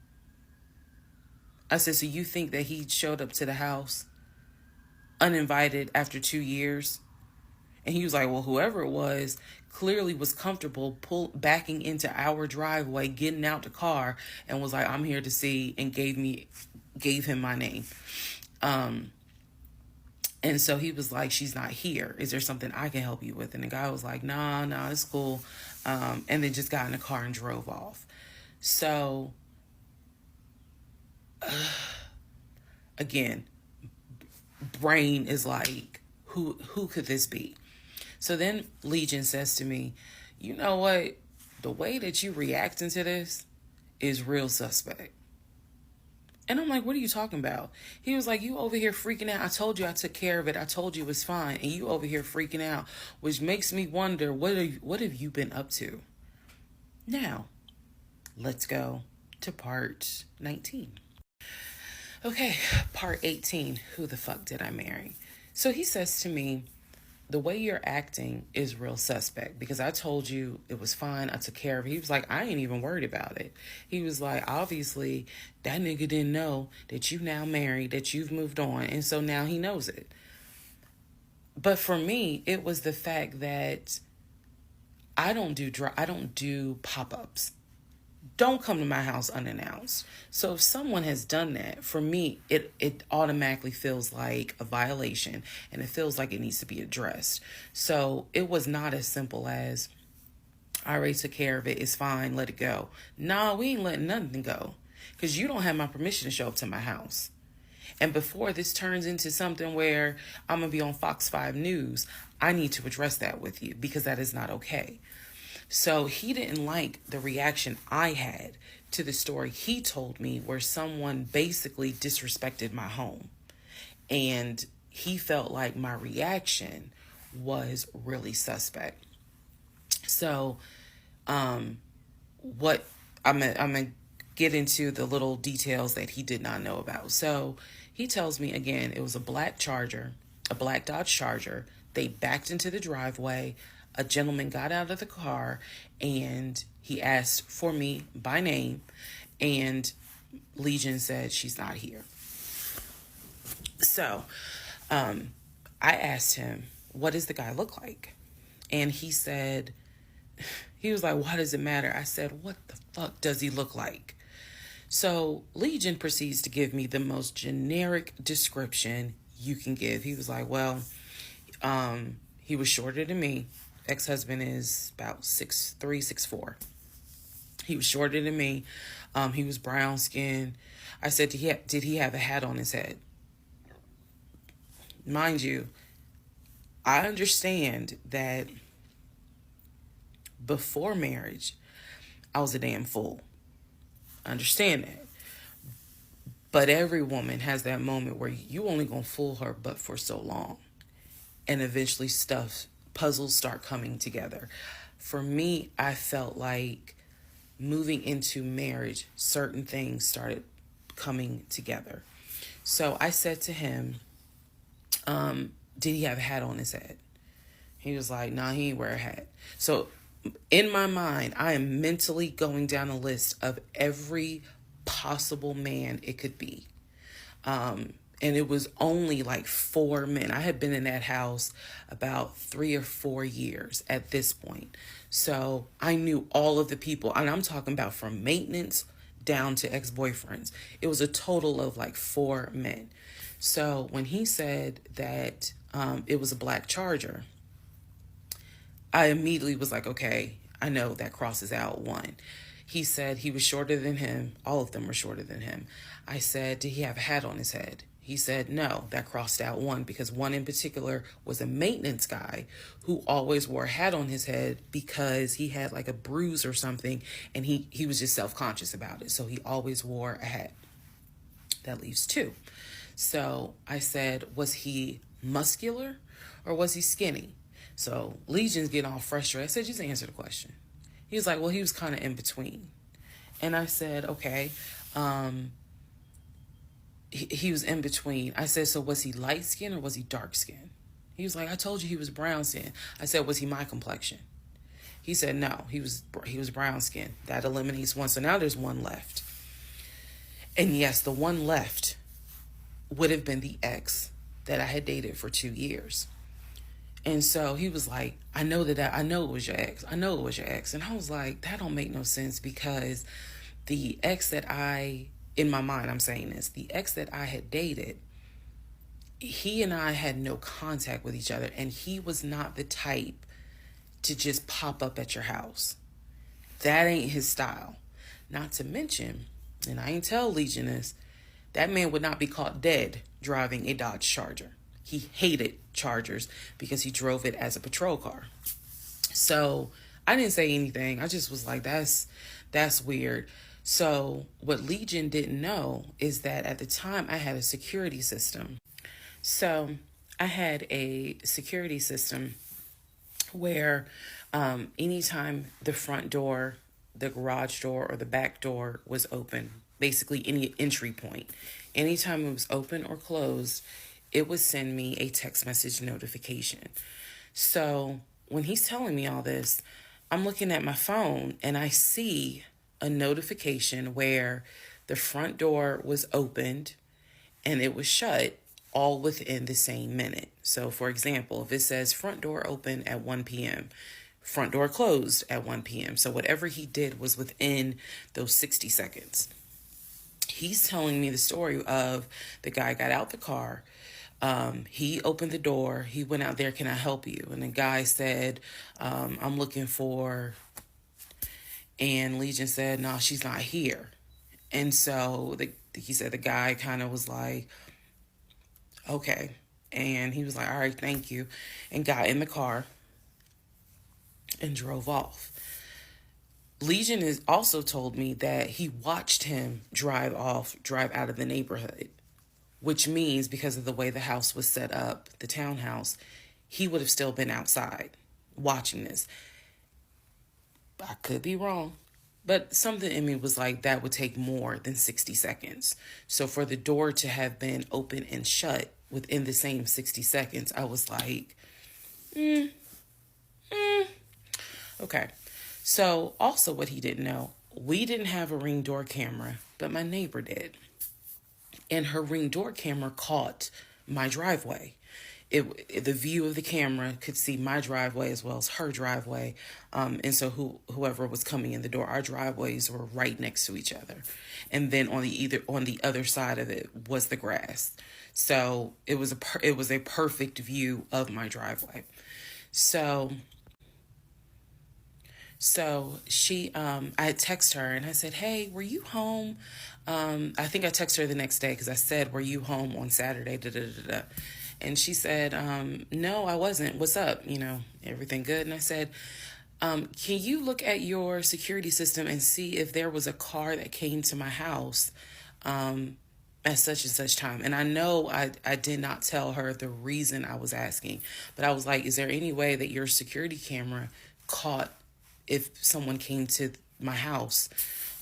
C: I said, so you think that he showed up to the house uninvited after 2 years? And he was like, well, whoever it was clearly was comfortable backing into our driveway, getting out the car, and was like, I'm here to see, and gave him my name. And so he was like, she's not here. Is there something I can help you with? And the guy was like, nah, it's cool. And then just got in the car and drove off. So, again, brain is like, who could this be? So then Legion says to me, you know what? The way that you reacting to this is real suspect. And I'm like, what are you talking about? He was like, you over here freaking out. I told you I took care of it. I told you it was fine. And you over here freaking out, which makes me wonder, what have you been up to? Now, let's go to part 19. Okay, part 18. Who the fuck did I marry? So he says to me, the way you're acting is real suspect, because I told you it was fine. I took care of it. He was like, I ain't even worried about it. He was like, obviously, that nigga didn't know that you now married, that you've moved on. And so now he knows it. But for me, it was the fact that I don't do pop-ups. Don't come to my house unannounced. So if someone has done that, for me, it automatically feels like a violation, and it feels like it needs to be addressed. So it was not as simple as, I already took care of it, it's fine, let it go. Nah, we ain't letting nothing go, because you don't have my permission to show up to my house. And before this turns into something where I'm going to be on Fox 5 News, I need to address that with you, because that is not okay. So he didn't like the reaction I had to the story he told me, where someone basically disrespected my home. And he felt like my reaction was really suspect. So what I'm gonna get into the little details that he did not know about. So he tells me, again, it was a black Dodge Charger. They backed into the driveway. A gentleman got out of the car and he asked for me by name, and Legion said she's not here. So I asked him, what does the guy look like? And he said, he was like, why does it matter? I said, what the fuck does he look like? So Legion proceeds to give me the most generic description you can give. He was like, well, he was shorter than me. Ex-husband is about 6'3", 6'4". He was shorter than me. He was brown skinned. I said, did he have a hat on his head? Mind you, I understand that before marriage, I was a damn fool. I understand that. But every woman has that moment where you only gonna fool her but for so long. And eventually puzzles start coming together. For me, I felt like moving into marriage, certain things started coming together. So I said to him, did he have a hat on his head? He was like, nah, he ain't wear a hat. So in my mind, I am mentally going down a list of every possible man it could be. And it was only like 4 men. I had been in that house about 3 or 4 years at this point. So I knew all of the people, and I'm talking about from maintenance down to ex-boyfriends. It was a total of like 4 men. So when he said that it was a black Charger, I immediately was like, okay, I know that crosses out one. He said he was shorter than him. All of them were shorter than him. I said, did he have a hat on his head? He said, no, that crossed out one, because one in particular was a maintenance guy who always wore a hat on his head because he had like a bruise or something, and he was just self-conscious about it. So he always wore a hat. That leaves 2. So I said, was he muscular or was he skinny? So Legion's getting all frustrated. I said, just answer the question. He was like, well, he was kind of in between. And I said, okay. He was in between. I said, so was he light skinned or was he dark skinned? He was like, I told you he was brown skinned. I said, was he my complexion? He said, no, he was brown skinned. That eliminates one. So now there's one left. And yes, the one left would have been the ex that I had dated for 2 years. And so he was like, I know it was your ex. I know it was your ex. And I was like, that don't make no sense, because the ex that in my mind, I'm saying this, the ex that I had dated, he and I had no contact with each other, and he was not the type to just pop up at your house. That ain't his style. Not to mention, and I ain't tell Legion this, that man would not be caught dead driving a Dodge Charger. He hated Chargers because he drove it as a patrol car. So I didn't say anything. I just was like, that's weird. So what Legion didn't know is that at the time I had a security system. So I had a security system where anytime the front door, the garage door, or the back door was open, basically any entry point, anytime it was open or closed, it would send me a text message notification. So when he's telling me all this, I'm looking at my phone and I see a notification where the front door was opened and it was shut all within the same minute. So for example, if it says front door open at 1 p.m., front door closed at 1 p.m. So whatever he did was within those 60 seconds. He's telling me the story of the guy got out the car. He opened the door. He went out there, can I help you? And the guy said, I'm looking for, and Legion said, no, she's not here. And so he said the guy kind of was like, okay. And he was like, all right, thank you. And got in the car and drove off. Legion has also told me that he watched him drive out of the neighborhood, which means because of the way the house was set up, the townhouse, he would have still been outside watching this. I could be wrong, but something in me was like, that would take more than 60 seconds. So for the door to have been open and shut within the same 60 seconds, I was like, okay. So also what he didn't know, we didn't have a Ring door camera, but my neighbor did. And her Ring door camera caught my driveway. The view of the camera could see my driveway as well as her driveway. And so whoever was coming in the door, our driveways were right next to each other. And then on the other side of it was the grass. So it was a perfect view of my driveway. So she, I texted her and I said, hey, were you home? I think I texted her the next day because I said, were you home on Saturday? And she said, no, I wasn't. What's up? Everything good? And I said, can you look at your security system and see if there was a car that came to my house at such and such time? And I know I did not tell her the reason I was asking, but I was like, is there any way that your security camera caught if someone came to my house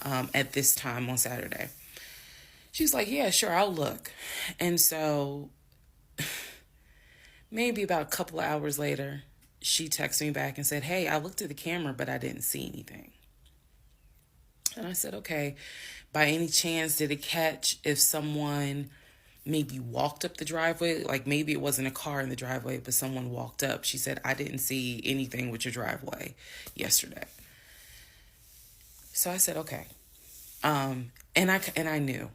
C: at this time on Saturday? She's like, yeah, sure, I'll look. And so maybe about a couple of hours later, she texted me back and said, hey, I looked at the camera, but I didn't see anything. And I said, okay, by any chance, did it catch if someone maybe walked up the driveway? Like maybe it wasn't a car in the driveway, but someone walked up. She said, I didn't see anything with your driveway yesterday. So I said, okay. And I knew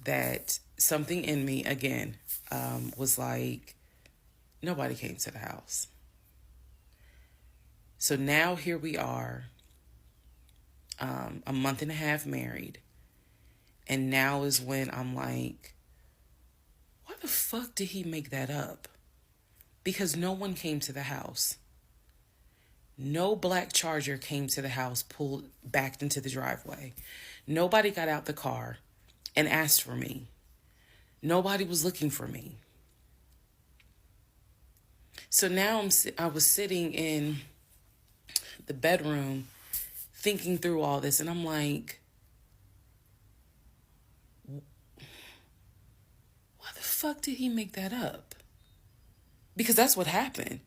C: that something in me again was like, nobody came to the house. So now here we are, a month and a half married. And now is when I'm like, why the fuck did he make that up? Because no one came to the house. No black Charger came to the house, backed into the driveway. Nobody got out the car and asked for me. Nobody was looking for me. So now I was sitting in the bedroom thinking through all this, and I'm like, why the fuck did he make that up? Because that's what happened.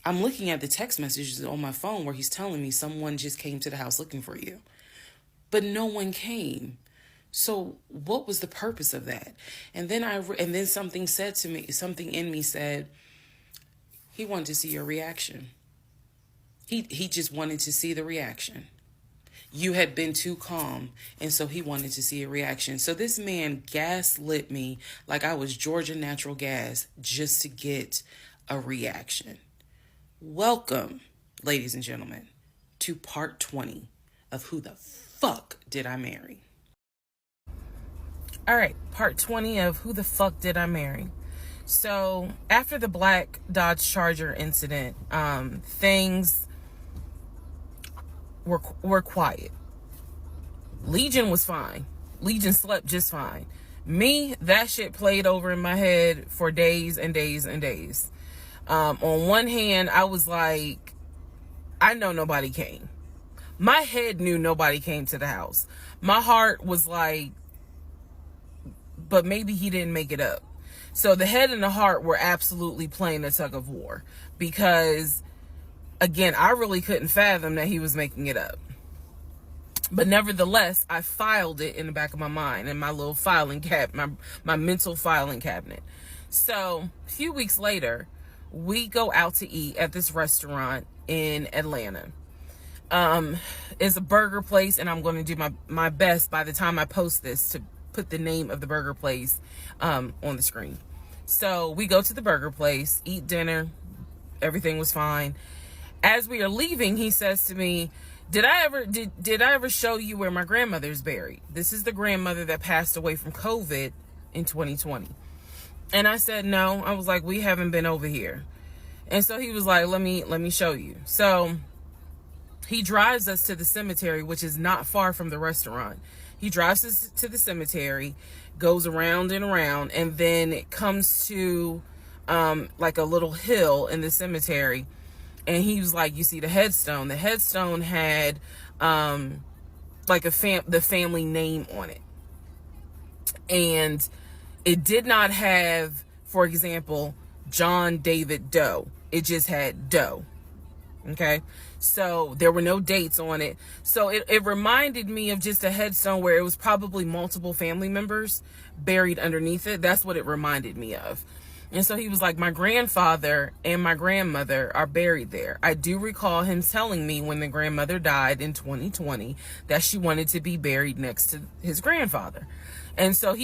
C: I'm looking at the text messages on my phone where he's telling me someone just came to the house looking for you. But no one came. So what was the purpose of that? And then something said to me, something in me said, he wanted to see your reaction. He just wanted to see the reaction. You had been too calm, and so he wanted to see a reaction. So this man gaslit me like I was Georgia Natural Gas just to get a reaction. Welcome, ladies and gentlemen, to part 20 of Who the Fuck Did I Marry?
B: All right, part 20 of Who the Fuck Did I Marry? So after the black Dodge Charger incident, things were quiet. Legion was fine. Legion slept just fine. Me, that shit played over in my head for days and days and days. On one hand, I was like, I know nobody came. My head knew nobody came to the house. My heart was like, but maybe he didn't make it up. So the head and the heart were absolutely playing a tug of war because, again, I really couldn't fathom that he was making it up. But nevertheless, I filed it in the back of my mind in my little filing my mental filing cabinet. So a few weeks later, we go out to eat at this restaurant in Atlanta. It's a burger place, and I'm going to do my best by the time I post this to put the name of the burger place on the screen. So we go to the burger place, eat dinner. Everything was fine. As we are leaving, he says to me, did I ever show you where my grandmother's buried? This is the grandmother that passed away from COVID in 2020. And I said, no. I was like, we haven't been over here. And so he was like, let me show you. So he drives us to the cemetery, which is not far from the restaurant. He drives us to the cemetery, goes around and around, and then it comes to like a little hill in the cemetery. And he was like, you see the headstone. The headstone had like the family name on it. And it did not have, for example, John David Doe. It just had Doe. Okay. So there were no dates on it. So it reminded me of just a headstone where it was probably multiple family members buried underneath it. That's what it reminded me of. And so he was like, my grandfather and my grandmother are buried there. I do recall him telling me when the grandmother died in 2020 that she wanted to be buried next to his grandfather. And so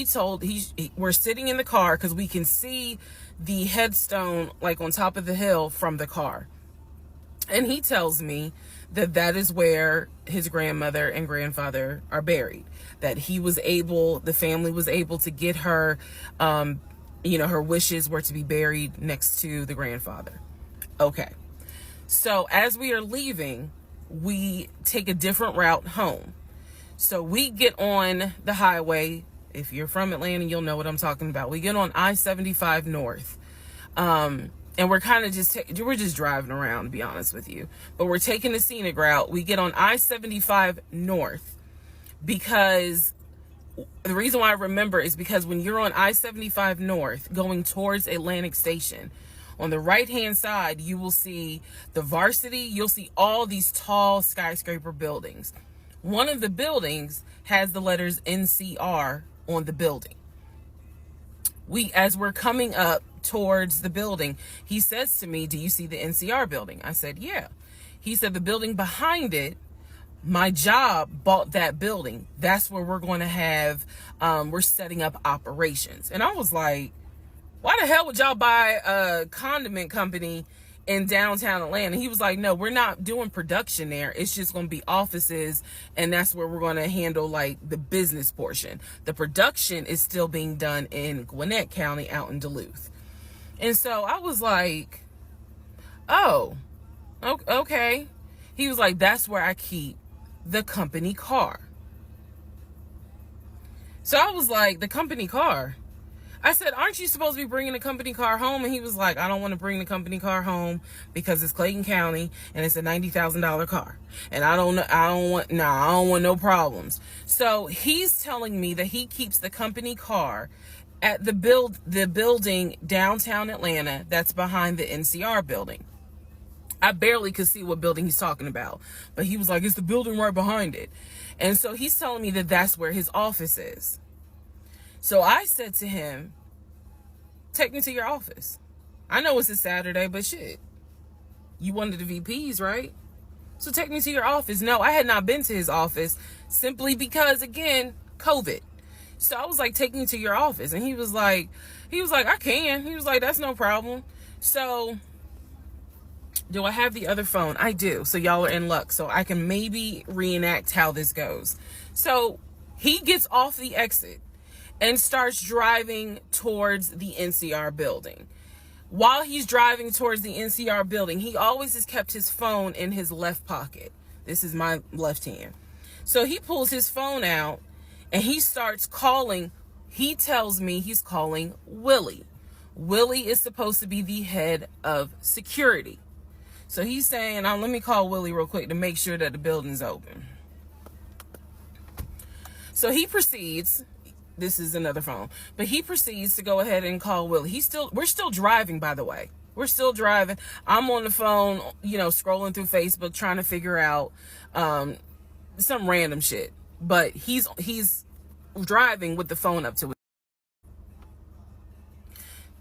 B: we're sitting in the car because we can see the headstone like on top of the hill from the car. And he tells me that is where his grandmother and grandfather are buried. That the family was able to get her, her wishes were to be buried next to the grandfather. Okay. So as we are leaving, we take a different route home. So we get on the highway. If you're from Atlanta, you'll know what I'm talking about. We get on I-75 North. And we're kind of we're just driving around, to be honest with you. But we're taking the scenic route. We get on I-75 North because the reason why I remember is because when you're on I-75 North going towards Atlantic Station, on the right-hand side, you will see the Varsity. You'll see all these tall skyscraper buildings. One of the buildings has the letters NCR on the building. As we're coming up towards the building, he says to me, do you see the NCR building? I said, yeah. He said, the building behind it, my job bought that building. That's where we're going to have, we're setting up operations. And I was like, why the hell would y'all buy a condiment company in downtown Atlanta? He was like, no, we're not doing production there. It's just going to be offices. And that's where we're going to handle like the business portion. The production is still being done in Gwinnett County out in Duluth. And so I was like, oh, okay. He was like, that's where I keep the company car. So I was like, the company car? I said, aren't you supposed to be bringing the company car home? And he was like, I don't want to bring the company car home because it's Clayton County and it's a $90,000 car. And I don't want no problems. So he's telling me that he keeps the company car at the building downtown Atlanta that's behind the NCR building. I barely could see what building he's talking about, but he was like, it's the building right behind it. And so he's telling me that that's where his office is. So I said to him, take me to your office. I know it's a Saturday, but shit, you wanted the VPs, right? So take me to your office. No, I had not been to his office simply because, again, COVID. So I was like, take me to your office. And he was like, I can. He was like, that's no problem. So do I have the other phone? I do. So y'all are in luck. So I can maybe reenact how this goes. So he gets off the exit and starts driving towards the NCR building. While he's driving towards the NCR building, he always has kept his phone in his left pocket. This is my left hand. So he pulls his phone out and he starts calling. He tells me he's calling Willie. Willie is supposed to be the head of security. So he's saying, let me call Willie real quick to make sure that the building's open. So he proceeds, this is another phone, but he proceeds to go ahead and call Willie. We're still driving, by the way. We're still driving. I'm on the phone, scrolling through Facebook, trying to figure out some random shit. But he's driving with the phone up to it.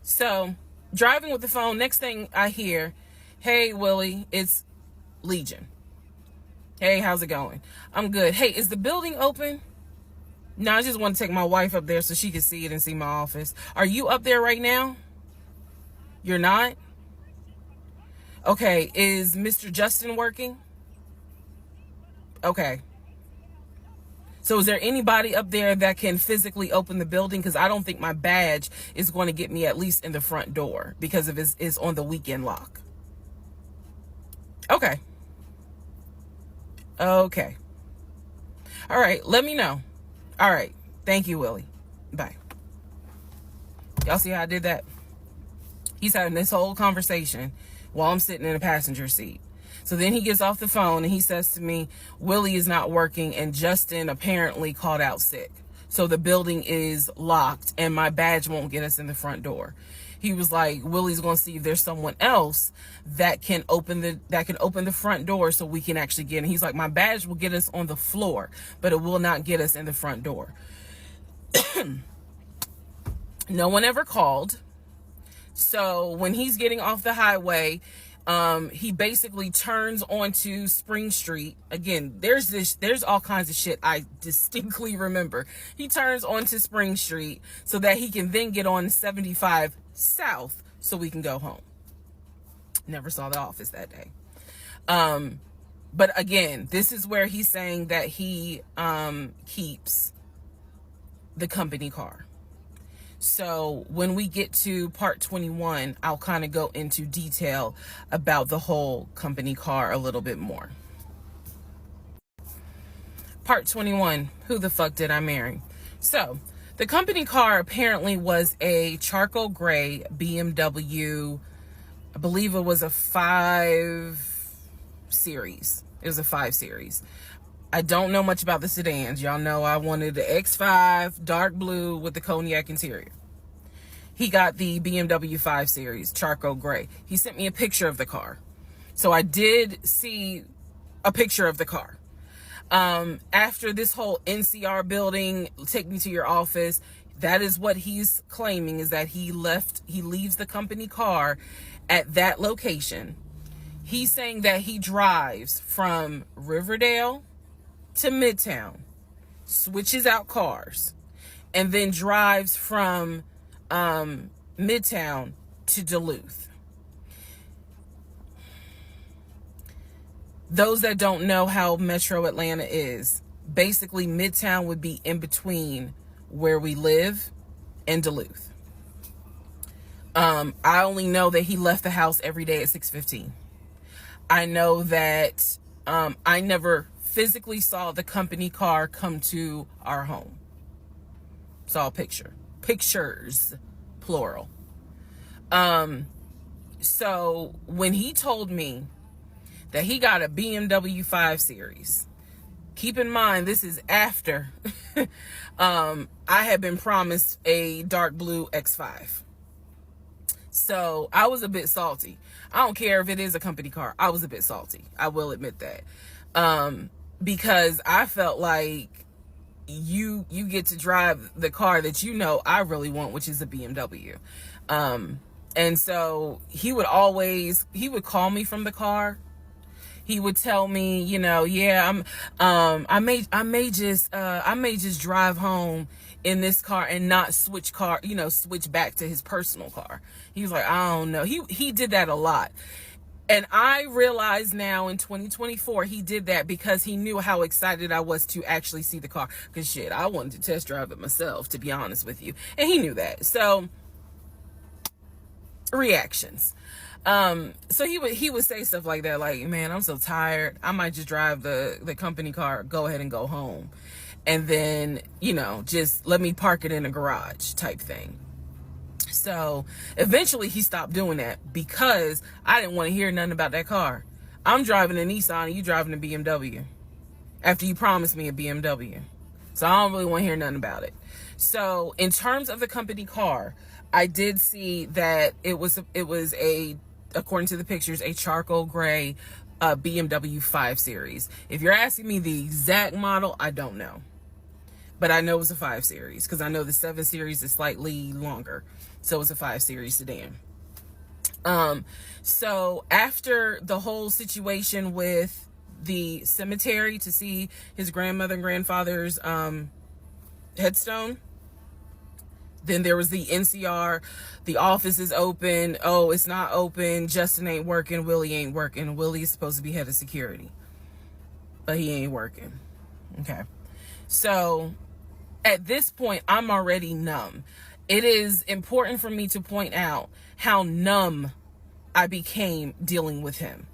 B: So, driving with the phone, next thing I hear, "Hey, Willie, it's Legion. Hey, how's it going? I'm good. Hey, is the building open? No, I just want to take my wife up there so she can see it and see my office. Are you up there right now? You're not? Okay, is Mr. Justin working? Okay. So is there anybody up there that can physically open the building? Because I don't think my badge is going to get me at least in the front door because of it's on the weekend lock." Okay. Okay. All right, let me know. All right. Thank you, Willie. Bye. Y'all see how I did that? He's having this whole conversation while I'm sitting in the passenger seat. So then he gets off the phone and he says to me, Willie is not working and Justin apparently called out sick. So the building is locked and my badge won't get us in the front door. He was like, Willie's going to see if there's someone else that can open the front door so we can actually get in. He's like, my badge will get us on the floor, but it will not get us in the front door. No one ever called. So when he's getting off the highway, he basically turns onto Spring Street. Again, there's all kinds of shit I distinctly remember. He turns onto Spring Street so that he can then get on 75 South so we can go home. Never saw the office that day. But again, this is where he's saying that he keeps the company car. So when we get to part 21, I'll kind of go into detail about the whole company car a little bit more. Part 21, who the fuck did I marry? So the company car apparently was a charcoal gray BMW. I believe it was a 5 Series. It was a 5 Series. I don't know much about the sedans. Y'all know I wanted the X5, dark blue with the cognac interior. He got the BMW 5 Series, charcoal gray. He sent me a picture of the car. So I did see a picture of the car. After this whole NCR building, take me to your office, that is what he's claiming, is that he leaves the company car at that location. He's saying that he drives from Riverdale to Midtown, switches out cars, and then drives from Midtown to Duluth. Those that don't know how Metro Atlanta is, basically Midtown would be in between where we live and Duluth. I only know that he left the house every day at 6:15. I know that I never physically saw the company car come to our home. Saw a pictures, plural. So when he told me that he got a BMW 5 Series, keep in mind, this is after I had been promised a dark blue X5. So I was a bit salty. I don't care if it is a company car. I was a bit salty. I will admit that. Because I felt like you get to drive the car that I really want, which is a BMW. And so he would call me from the car. He would tell me, yeah, I may just drive home in this car and not switch back to his personal car. He was like, I don't know. He did that a lot. And I realize now in 2024, he did that because he knew how excited I was to actually see the car. Because shit, I wanted to test drive it myself, to be honest with you. And he knew that. So reactions. So he would say stuff like that, like, man, I'm so tired, I might just drive the company car, go ahead and go home, and then, you know, just let me park it in a garage type thing. So eventually he stopped doing that because I didn't want to hear nothing about that car. I'm driving a Nissan and you driving a BMW after you promised me a BMW. So I don't really want to hear nothing about it. So in terms of the company car, I did see that it was a, according to the pictures, a charcoal gray BMW 5 Series. If you're asking me the exact model, I don't know. But I know it was a 5 Series because I know the 7 Series is slightly longer. So it's a 5 Series sedan. So after the whole situation with the cemetery to see his grandmother and grandfather's headstone, then there was the NCR, the office is open, oh, it's not open, Justin ain't working, Willie ain't working. Willie is supposed to be head of security, but he ain't working. Okay. So at this point, I'm already numb. It is important for me to point out how numb I became dealing with him.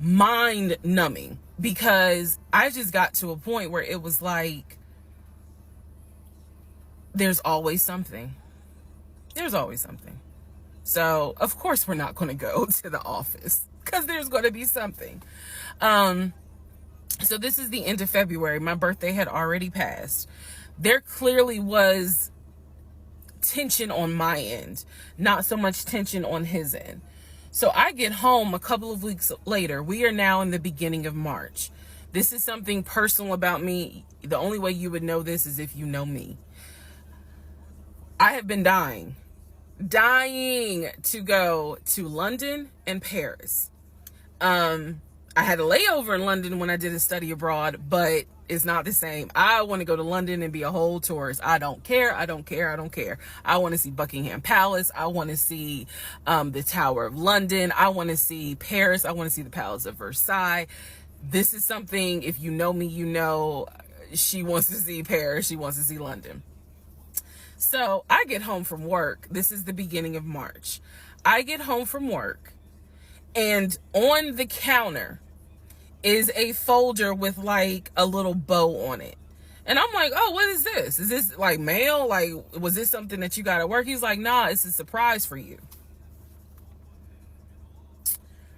B: Mind numbing, because I just got to a point where it was like, there's always something. There's always something. So of course we're not going to go to the office because there's going to be something. So this is the end of February. My birthday had already passed. There clearly was tension on my end, not so much tension on his end. So I get home a couple of weeks later. We are now in the beginning of March. This is something personal about me. The only way you would know this is if you know me. I have been dying to go to London and Paris. I had a layover in London when I did a study abroad, but it's not the same. I want to go to London and be a whole tourist. I don't care. I want to see Buckingham Palace. I want to see the Tower of London. I want to see Paris. I want to see the Palace of Versailles. This is something, if you know me, you know she wants to see Paris. She wants to see London. So I get home from work. This is the beginning of March. I get home from work, and on the counter is a folder with like a little bow on it. And I'm like, oh, what is this? Is this like mail? Like, was this something that you got at work? He's like, nah, it's a surprise for you.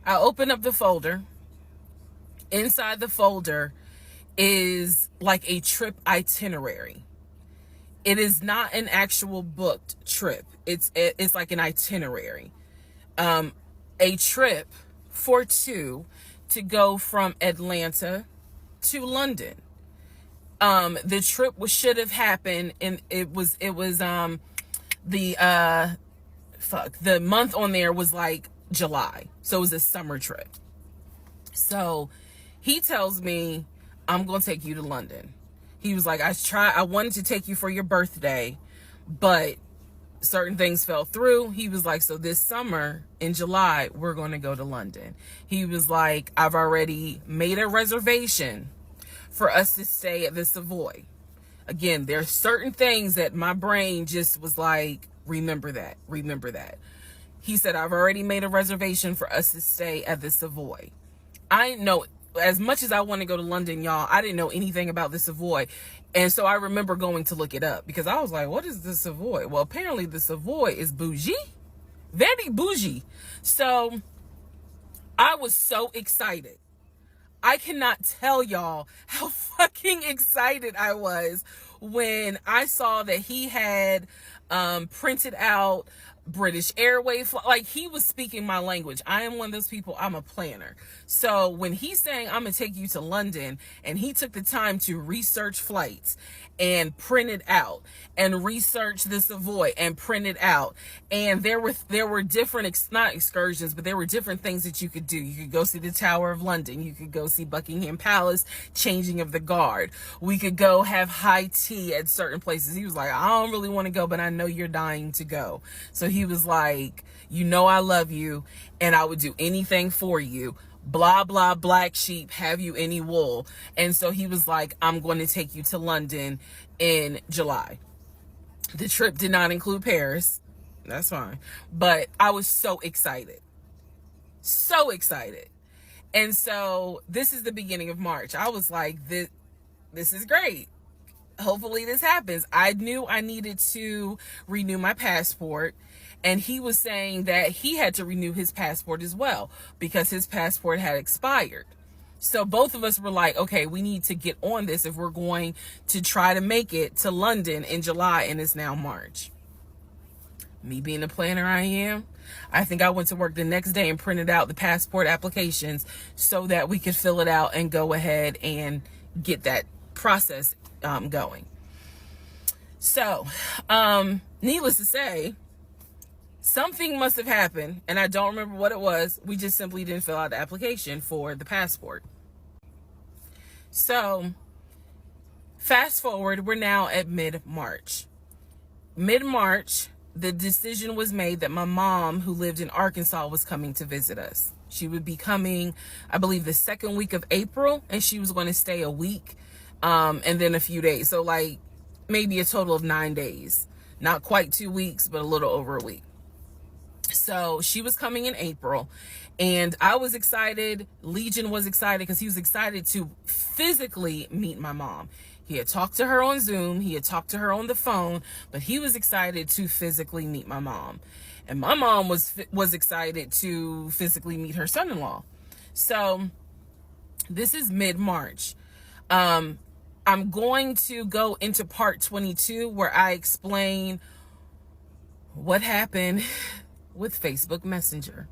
B: I open up the folder. Inside the folder is like a trip itinerary. It is not an actual booked trip. It's like an itinerary. A trip for two to go from Atlanta to London. The trip should have happened, and it was the month on there was like July. So it was a summer trip. So he tells me, I'm going to take you to London. He was like, I wanted to take you for your birthday, but certain things fell through. He was like, so this summer in July, we're going to go to London. He was like, I've already made a reservation for us to stay at the Savoy. Again, there's certain things that my brain just was like, remember that. He said, I've already made a reservation for us to stay at the Savoy. I didn't know, as much as I want to go to London, y'all, I didn't know anything about the Savoy. And so I remember going to look it up because I was like, what is the Savoy? Well, apparently the Savoy is bougie, very bougie. So I was so excited. I cannot tell y'all how fucking excited I was when I saw that he had printed out British Airways, like he was speaking my language. I am one of those people, I'm a planner. So when he's saying I'm gonna take you to London, and he took the time to research flights and print it out, and research the Savoy and print it out, and there were different not excursions, but there were different things that you could do. You could go see the Tower of London, you could go see Buckingham Palace, changing of the guard, we could go have high tea at certain places. He was like, I don't really want to go, but I know you're dying to go. So he was like, you know I love you and I would do anything for you, blah blah, black sheep, have you any wool? And so he was like, I'm going to take you to London in July. The trip did not include Paris. That's fine. But I was so excited. So excited. And so this is the beginning of March. I was like, this is great. Hopefully this happens. I knew I needed to renew my passport. And he was saying that he had to renew his passport as well because his passport had expired. So both of us were like, okay, we need to get on this if we're going to try to make it to London in July, and it's now March. Me being the planner I am, I think I went to work the next day and printed out the passport applications so that we could fill it out and go ahead and get that process going. So, needless to say, something must have happened, and I don't remember what it was. We just simply didn't fill out the application for the passport. So, fast forward, we're now at mid-March. Mid-March, the decision was made that my mom, who lived in Arkansas, was coming to visit us. She would be coming, I believe, the second week of April, and she was going to stay a week, and then a few days. So, like, maybe a total of 9 days. Not quite 2 weeks, but a little over a week. So she was coming in April, and I was excited. Legion was excited because he was excited to physically meet my mom. He had talked to her on Zoom. He had talked to her on the phone, but he was excited to physically meet my mom. And my mom was excited to physically meet her son-in-law. So this is mid-March. I'm going to go into part 22 where I explain what happened with Facebook Messenger.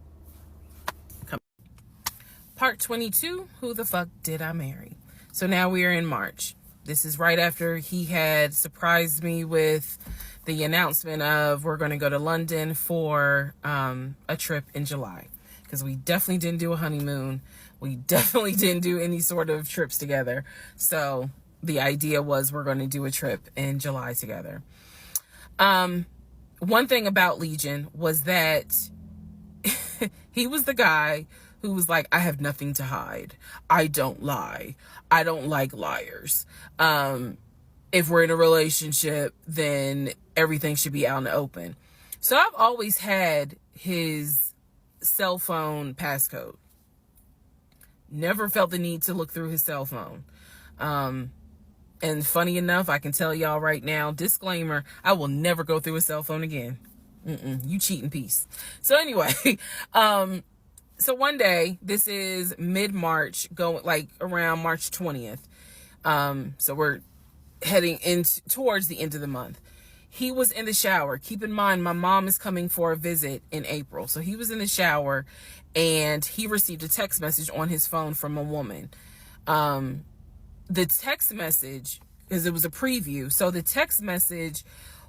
B: Part 22, who the fuck did I marry? So now we are in March. This is right after he had surprised me with the announcement of we're going to go to London for a trip in July. Because we definitely didn't do a honeymoon. We definitely didn't do any sort of trips together. So the idea was we're going to do a trip in July together. One thing about Legion was that he was the guy who was like, I have nothing to hide. I don't lie. I don't like liars. If we're in a relationship, then everything should be out in the open. So I've always had his cell phone passcode. Never felt the need to look through his cell phone. And funny enough, I can tell y'all right now, disclaimer, I will never go through a cell phone again. You cheating piece. So anyway, so one day, this is mid-March, going like around March 20th. So we're heading towards the end of the month. He was in the shower. Keep in mind, my mom is coming for a visit in April. So he was in the shower and he received a text message on his phone from a woman. The text message, because it was a preview, so the text message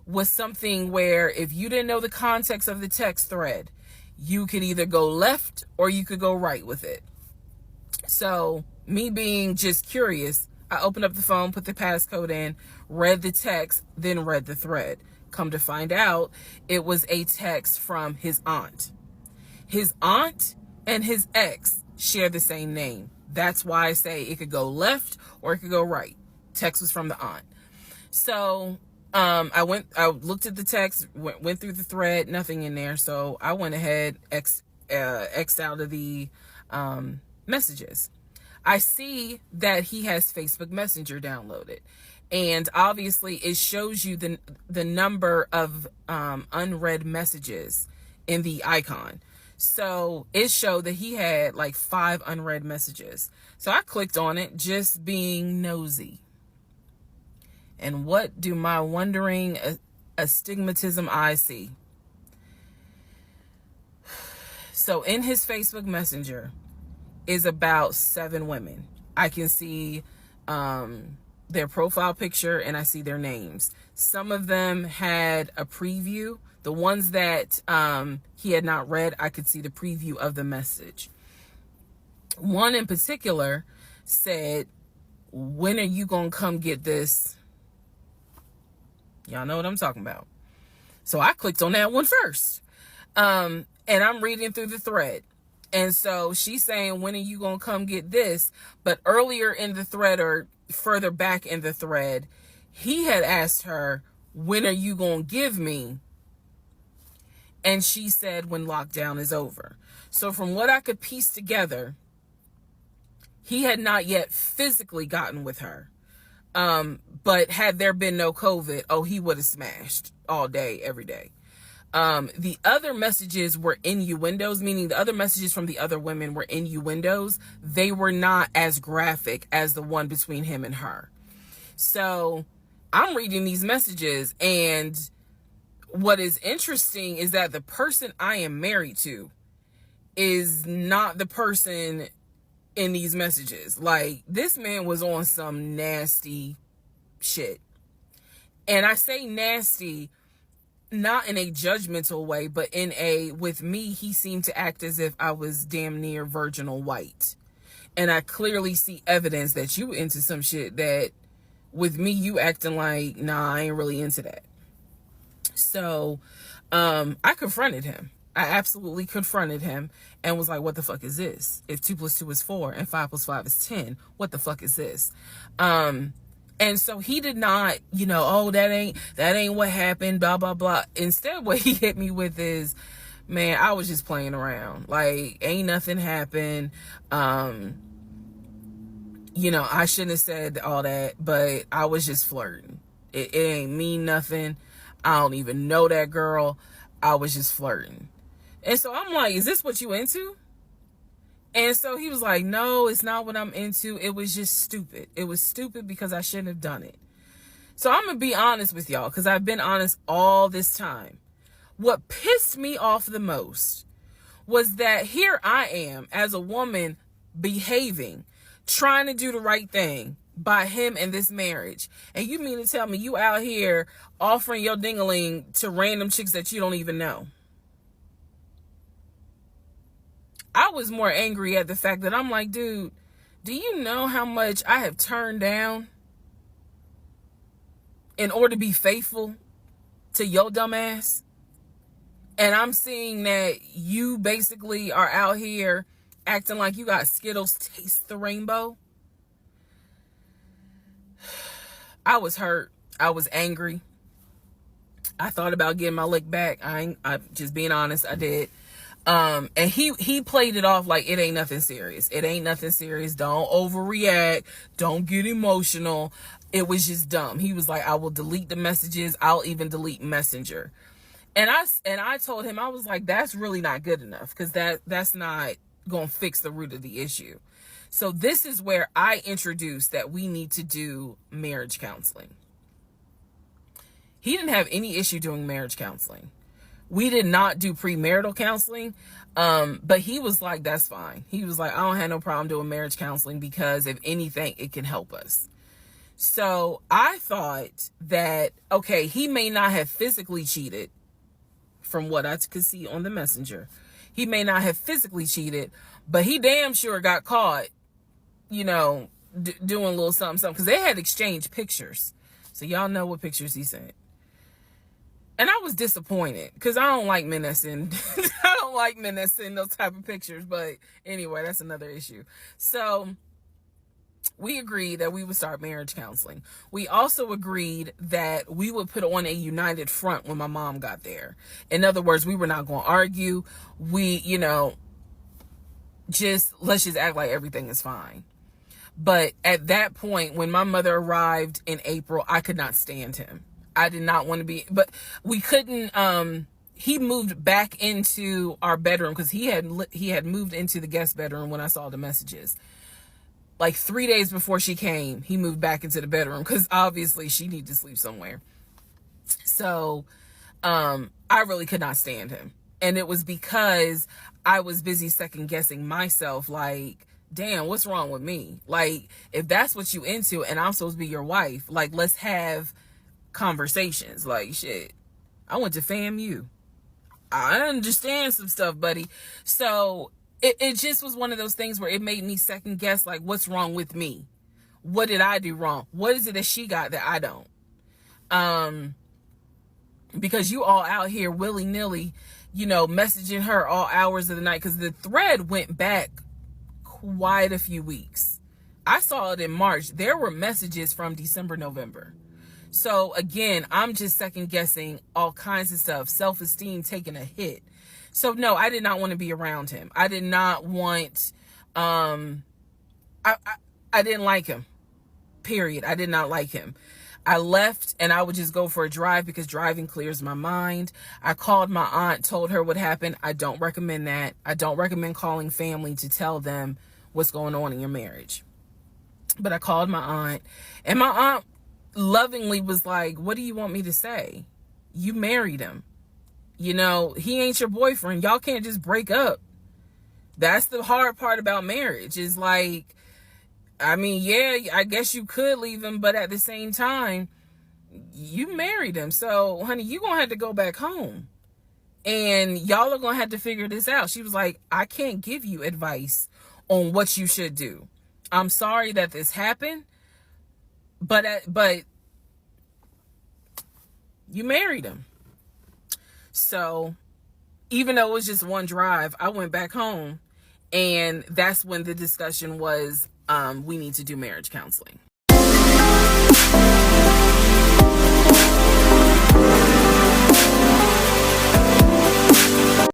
B: was something where if you didn't know the context of the text thread, you could either go left or you could go right with it. So me being just curious, I opened up the phone, put the passcode in, read the text, then read the thread. Come to find out, it was a text from his aunt. His aunt and his ex share the same name. That's why I say it could go left or it could go right. Text was from the aunt. So I looked at the text, went through the thread, nothing in there. So I went ahead, X'd out of the messages. I see that he has Facebook Messenger downloaded. And obviously it shows you the number of unread messages in the icon. So it showed that he had like 5 unread messages. So I clicked on it, just being nosy. And what do my wondering astigmatism eyes see? So in his Facebook Messenger is about 7 women. I can see their profile picture and I see their names. Some of them had a preview. The ones that he had not read, I could see the preview of the message. One in particular said, when are you going to come get this? Y'all know what I'm talking about. So I clicked on that one first. And I'm reading through the thread. And so she's saying, when are you going to come get this? But earlier in the thread, or further back in the thread, he had asked her, when are you going to give me? And she said when lockdown is over. So from what I could piece together, he had not yet physically gotten with her. But had there been no COVID, oh, he would have smashed all day, every day. The other messages were innuendos, meaning the other messages from the other women were innuendos. They were not as graphic as the one between him and her. So I'm reading these messages, and what is interesting is that the person I am married to is not the person in these messages. Like, this man was on some nasty shit. And I say nasty not in a judgmental way, but in a, with me, he seemed to act as if I was damn near virginal white. And I clearly see evidence that you into some shit that with me, you acting like, nah, I ain't really into that. So, I confronted him. I absolutely confronted him and was like, what the fuck is this? If 2 + 2 is 4 and 5 + 5 is 10, what the fuck is this? And so he did not, oh, that ain't what happened, blah, blah, blah. Instead, what he hit me with is, man, I was just playing around. Like, ain't nothing happened. I shouldn't have said all that, but I was just flirting. It ain't mean nothing. I don't even know that girl. I was just flirting. And so I'm like, is this what you into? And so he was like, no, it's not what I'm into. It was just stupid. It was stupid because I shouldn't have done it. So I'm going to be honest with y'all, because I've been honest all this time. What pissed me off the most was that here I am as a woman behaving, trying to do the right thing by him and this marriage. And you mean to tell me you out here offering your ding-a-ling to random chicks that you don't even know? I was more angry at the fact that I'm like, dude, do you know how much I have turned down in order to be faithful to your dumb ass? And I'm seeing that you basically are out here acting like you got Skittles taste the rainbow. I was hurt. I was angry. I thought about getting my lick back. I'm just being honest. I did. And he played it off like it ain't nothing serious. It ain't nothing serious. Don't overreact. Don't get emotional. It was just dumb. He was like, I will delete the messages. I'll even delete Messenger. And I told him, I was like, that's really not good enough, because that's not going to fix the root of the issue. So this is where I introduced that we need to do marriage counseling. He didn't have any issue doing marriage counseling. We did not do premarital counseling, but he was like, that's fine. He was like, I don't have no problem doing marriage counseling because if anything, it can help us. So I thought that, okay, he may not have physically cheated from what I could see on the messenger. He may not have physically cheated, but he damn sure got caught, doing a little something, because they had exchanged pictures. So y'all know what pictures he sent. And I was disappointed because I don't like men that send those type of pictures. But anyway, that's another issue. So we agreed that we would start marriage counseling. We also agreed that we would put on a united front when my mom got there. In other words, we were not going to argue. We, let's just act like everything is fine. But at that point, when my mother arrived in April, I could not stand him. I did not want to be, but we couldn't, he moved back into our bedroom because he had moved into the guest bedroom when I saw the messages. Like 3 days before she came, he moved back into the bedroom because obviously she needed to sleep somewhere. So, I really could not stand him. And it was because I was busy second guessing myself. Like, damn, what's wrong with me? Like, if that's what you into and I'm supposed to be your wife, like, let's have conversations. Like, shit, I went to FAMU. I understand some stuff, buddy. So it just was one of those things where it made me second guess, like, what's wrong with me? What did I do wrong? What is it that she got that I don't? Because you all out here willy-nilly, messaging her all hours of the night, because the thread went back quite a few weeks. I saw it in March. There were messages from December, November. So again, I'm just second guessing all kinds of stuff, self-esteem taking a hit. So no, I did not want to be around him. I did not want, I didn't like him, period. I did not like him. I left and I would just go for a drive because driving clears my mind. I called my aunt, told her what happened. I don't recommend that. I don't recommend calling family to tell them what's going on in your marriage. But I called my aunt, and my aunt lovingly was like, what do you want me to say? You married him. You know, he ain't your boyfriend. Y'all can't just break up. That's the hard part about marriage, is like, I mean, yeah, I guess you could leave him, but at the same time, you married him. So, honey, you're going to have to go back home. And y'all are going to have to figure this out. She was like, I can't give you advice on what you should do. I'm sorry that this happened, but you married him. So even though it was just one drive, I went back home, and that's when the discussion was, we need to do marriage counseling.